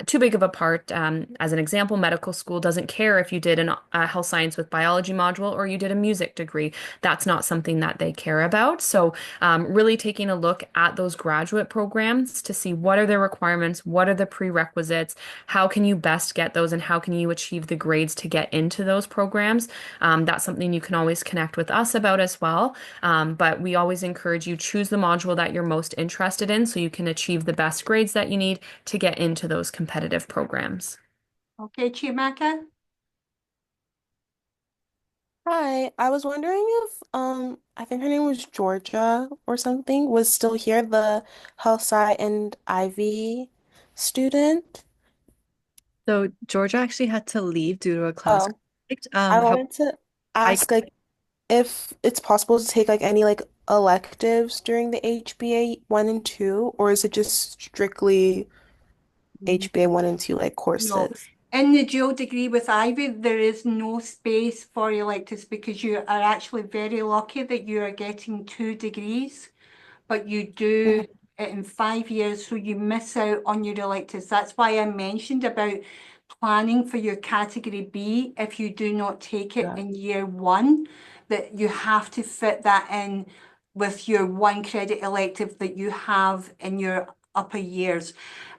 too big of a part. As an example, medical school doesn't care if you did a health science with biology module or you did a music degree. That's not something that they care about. So really taking a look at those graduate programs to see what are their requirements, what are the prerequisites, how can you best get those, and how can you achieve the grades to get into those programs. That's something you can always connect with us about as well. But we always encourage you choose the module that you're most interested in so you can achieve the best grades that you need to get into those competitive programs. Okay, Chiamaka. Hi, I was wondering if I think her name was Georgia or something was still here, the health sci and Ivy student. So Georgia actually had to leave due to a class Oh, conflict. I How wanted to I ask like if it's possible to take like any like electives during the HBA 1 and 2, or is it just strictly HBA 1 and 2 like No. courses? In the dual degree with Ivy, there is no space for electives because you are actually very lucky that you are getting 2 degrees, but you do Mhm. it in 5 years, so you miss out on your electives. That's why I mentioned about planning for your category B if you do not take it Yeah. in year 1, that you have to fit that in with your 1 credit elective that you have in your upper years.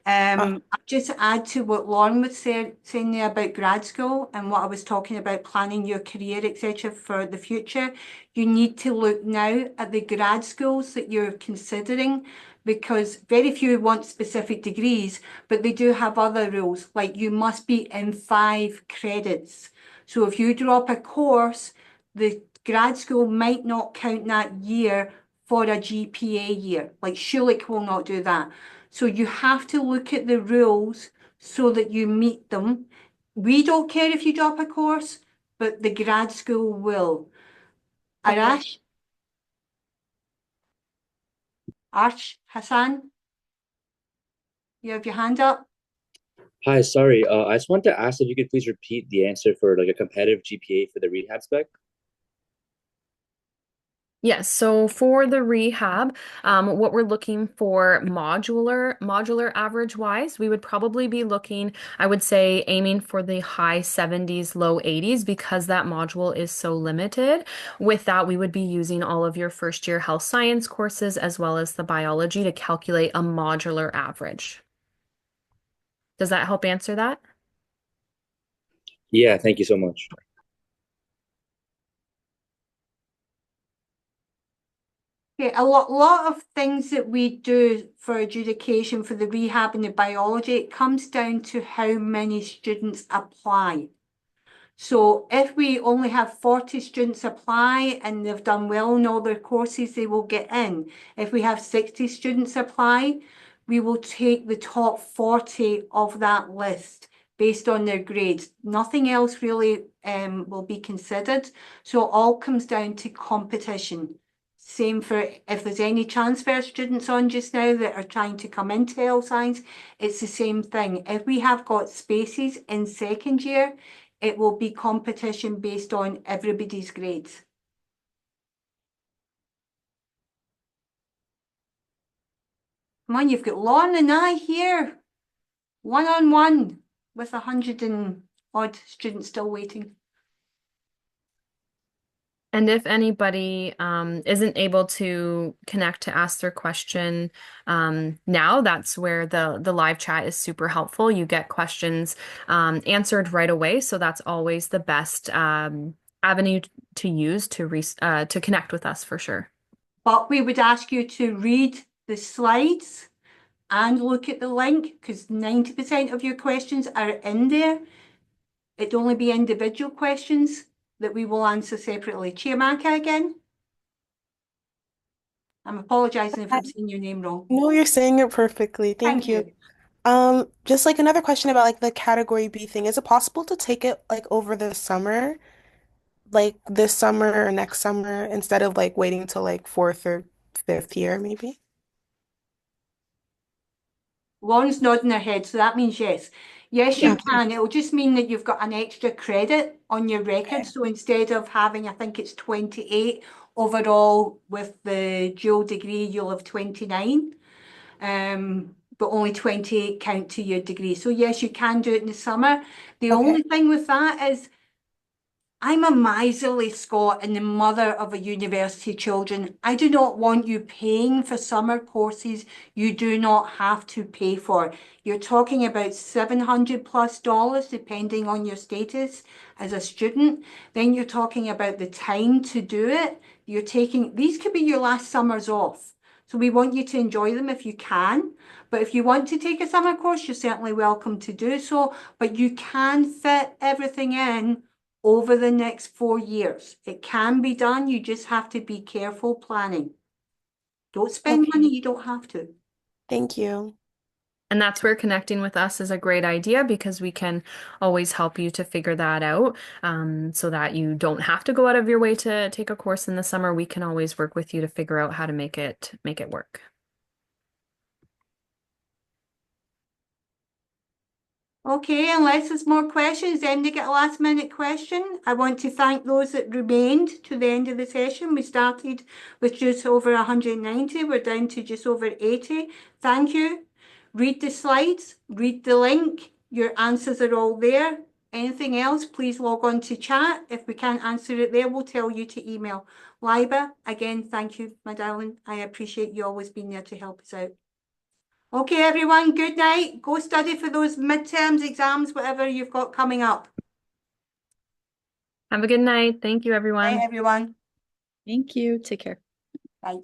I'll just add to what Lauren was saying there about grad school and what I was talking about planning your career, etc., for the future. You need to look now at the grad schools that you're considering, because very few want specific degrees, but they do have other rules, like you must be in 5 credits. So if you drop a course, the grad school might not count that year for a GPA year. Like Schulich will not do that. So you have to look at the rules so that you meet them. We don't care if you drop a course, but the grad school will. Arash? Arsh Hassan? You have your hand up? Hi, sorry. I just wanted to ask if you could please repeat the answer for like a competitive GPA for the rehab spec. Yes, so for the rehab, what we're looking for modular average wise, we would probably be looking, I would say, aiming for the high 70s, low 80s, because that module is so limited. With that, we would be using all of your first year health science courses as well as the biology to calculate a modular average. Does that help answer that? Yeah, thank you so much. Okay, a lot of things that we do for adjudication for the rehab and the biology, it comes down to how many students apply. So if we only have 40 students apply and they've done well in all their courses, they will get in. If we have 60 students apply, we will take the top 40 of that list based on their grades. Nothing else really will be considered. So it all comes down to competition. Same for if there's any transfer students on just now that are trying to come into health science, it's the same thing. If we have got spaces in second year, it will be competition based on everybody's grades. Come on, you've got Lauren and I here, one-on-one with 100 and odd students still waiting. And if anybody isn't able to connect to ask their question now, that's where the live chat is super helpful. You get questions answered right away, so that's always the best avenue to use to connect with us for sure. But we would ask you to read the slides and look at the link, because 90% of your questions are in there. It'd only be individual questions that we will answer separately. Chiamaka again? I'm apologising if I'm saying your name wrong. No, you're saying it perfectly. Thank you. Just like another question about like the category B thing. Is it possible to take it like over the summer? Like this summer or next summer instead of like waiting till like 4th or 5th year, maybe? Lauren's nodding her head, so that means yes. Yes, you Yeah. can. It'll just mean that you've got an extra credit on your record. So instead of having, I think it's 28 overall with the dual degree, you'll have 29. But only 28 count to your degree. So yes, you can do it in the summer. The only thing with that is I'm a miserly Scot and the mother of a university children. I do not want you paying for summer courses you do not have to pay for. You're talking about $700+ depending on your status as a student. Then you're talking about the time to do it. You're taking, these could be your last summers off. So we want you to enjoy them if you can. But if you want to take a summer course, you're certainly welcome to do so. But you can fit everything in over the next 4 years. It can be done. You just have to be careful planning. Don't spend money you don't have to. Thank you. And that's where connecting with us is a great idea, because we can always help you to figure that out, so that you don't have to go out of your way to take a course in the summer. We can always work with you to figure out how to make it work. Okay, unless there's more questions, then they get a last minute question. I want to thank those that remained to the end of the session. We started with just over 190. We're down to just over 80. Thank you. Read the slides, read the link. Your answers are all there. Anything else, please log on to chat. If we can't answer it there, we'll tell you to email. Liba, again, thank you, my darling. I appreciate you always being there to help us out. Okay, everyone, good night. Go study for those midterms, exams, whatever you've got coming up. Have a good night. Thank you, everyone. Bye, everyone. Thank you. Take care. Bye.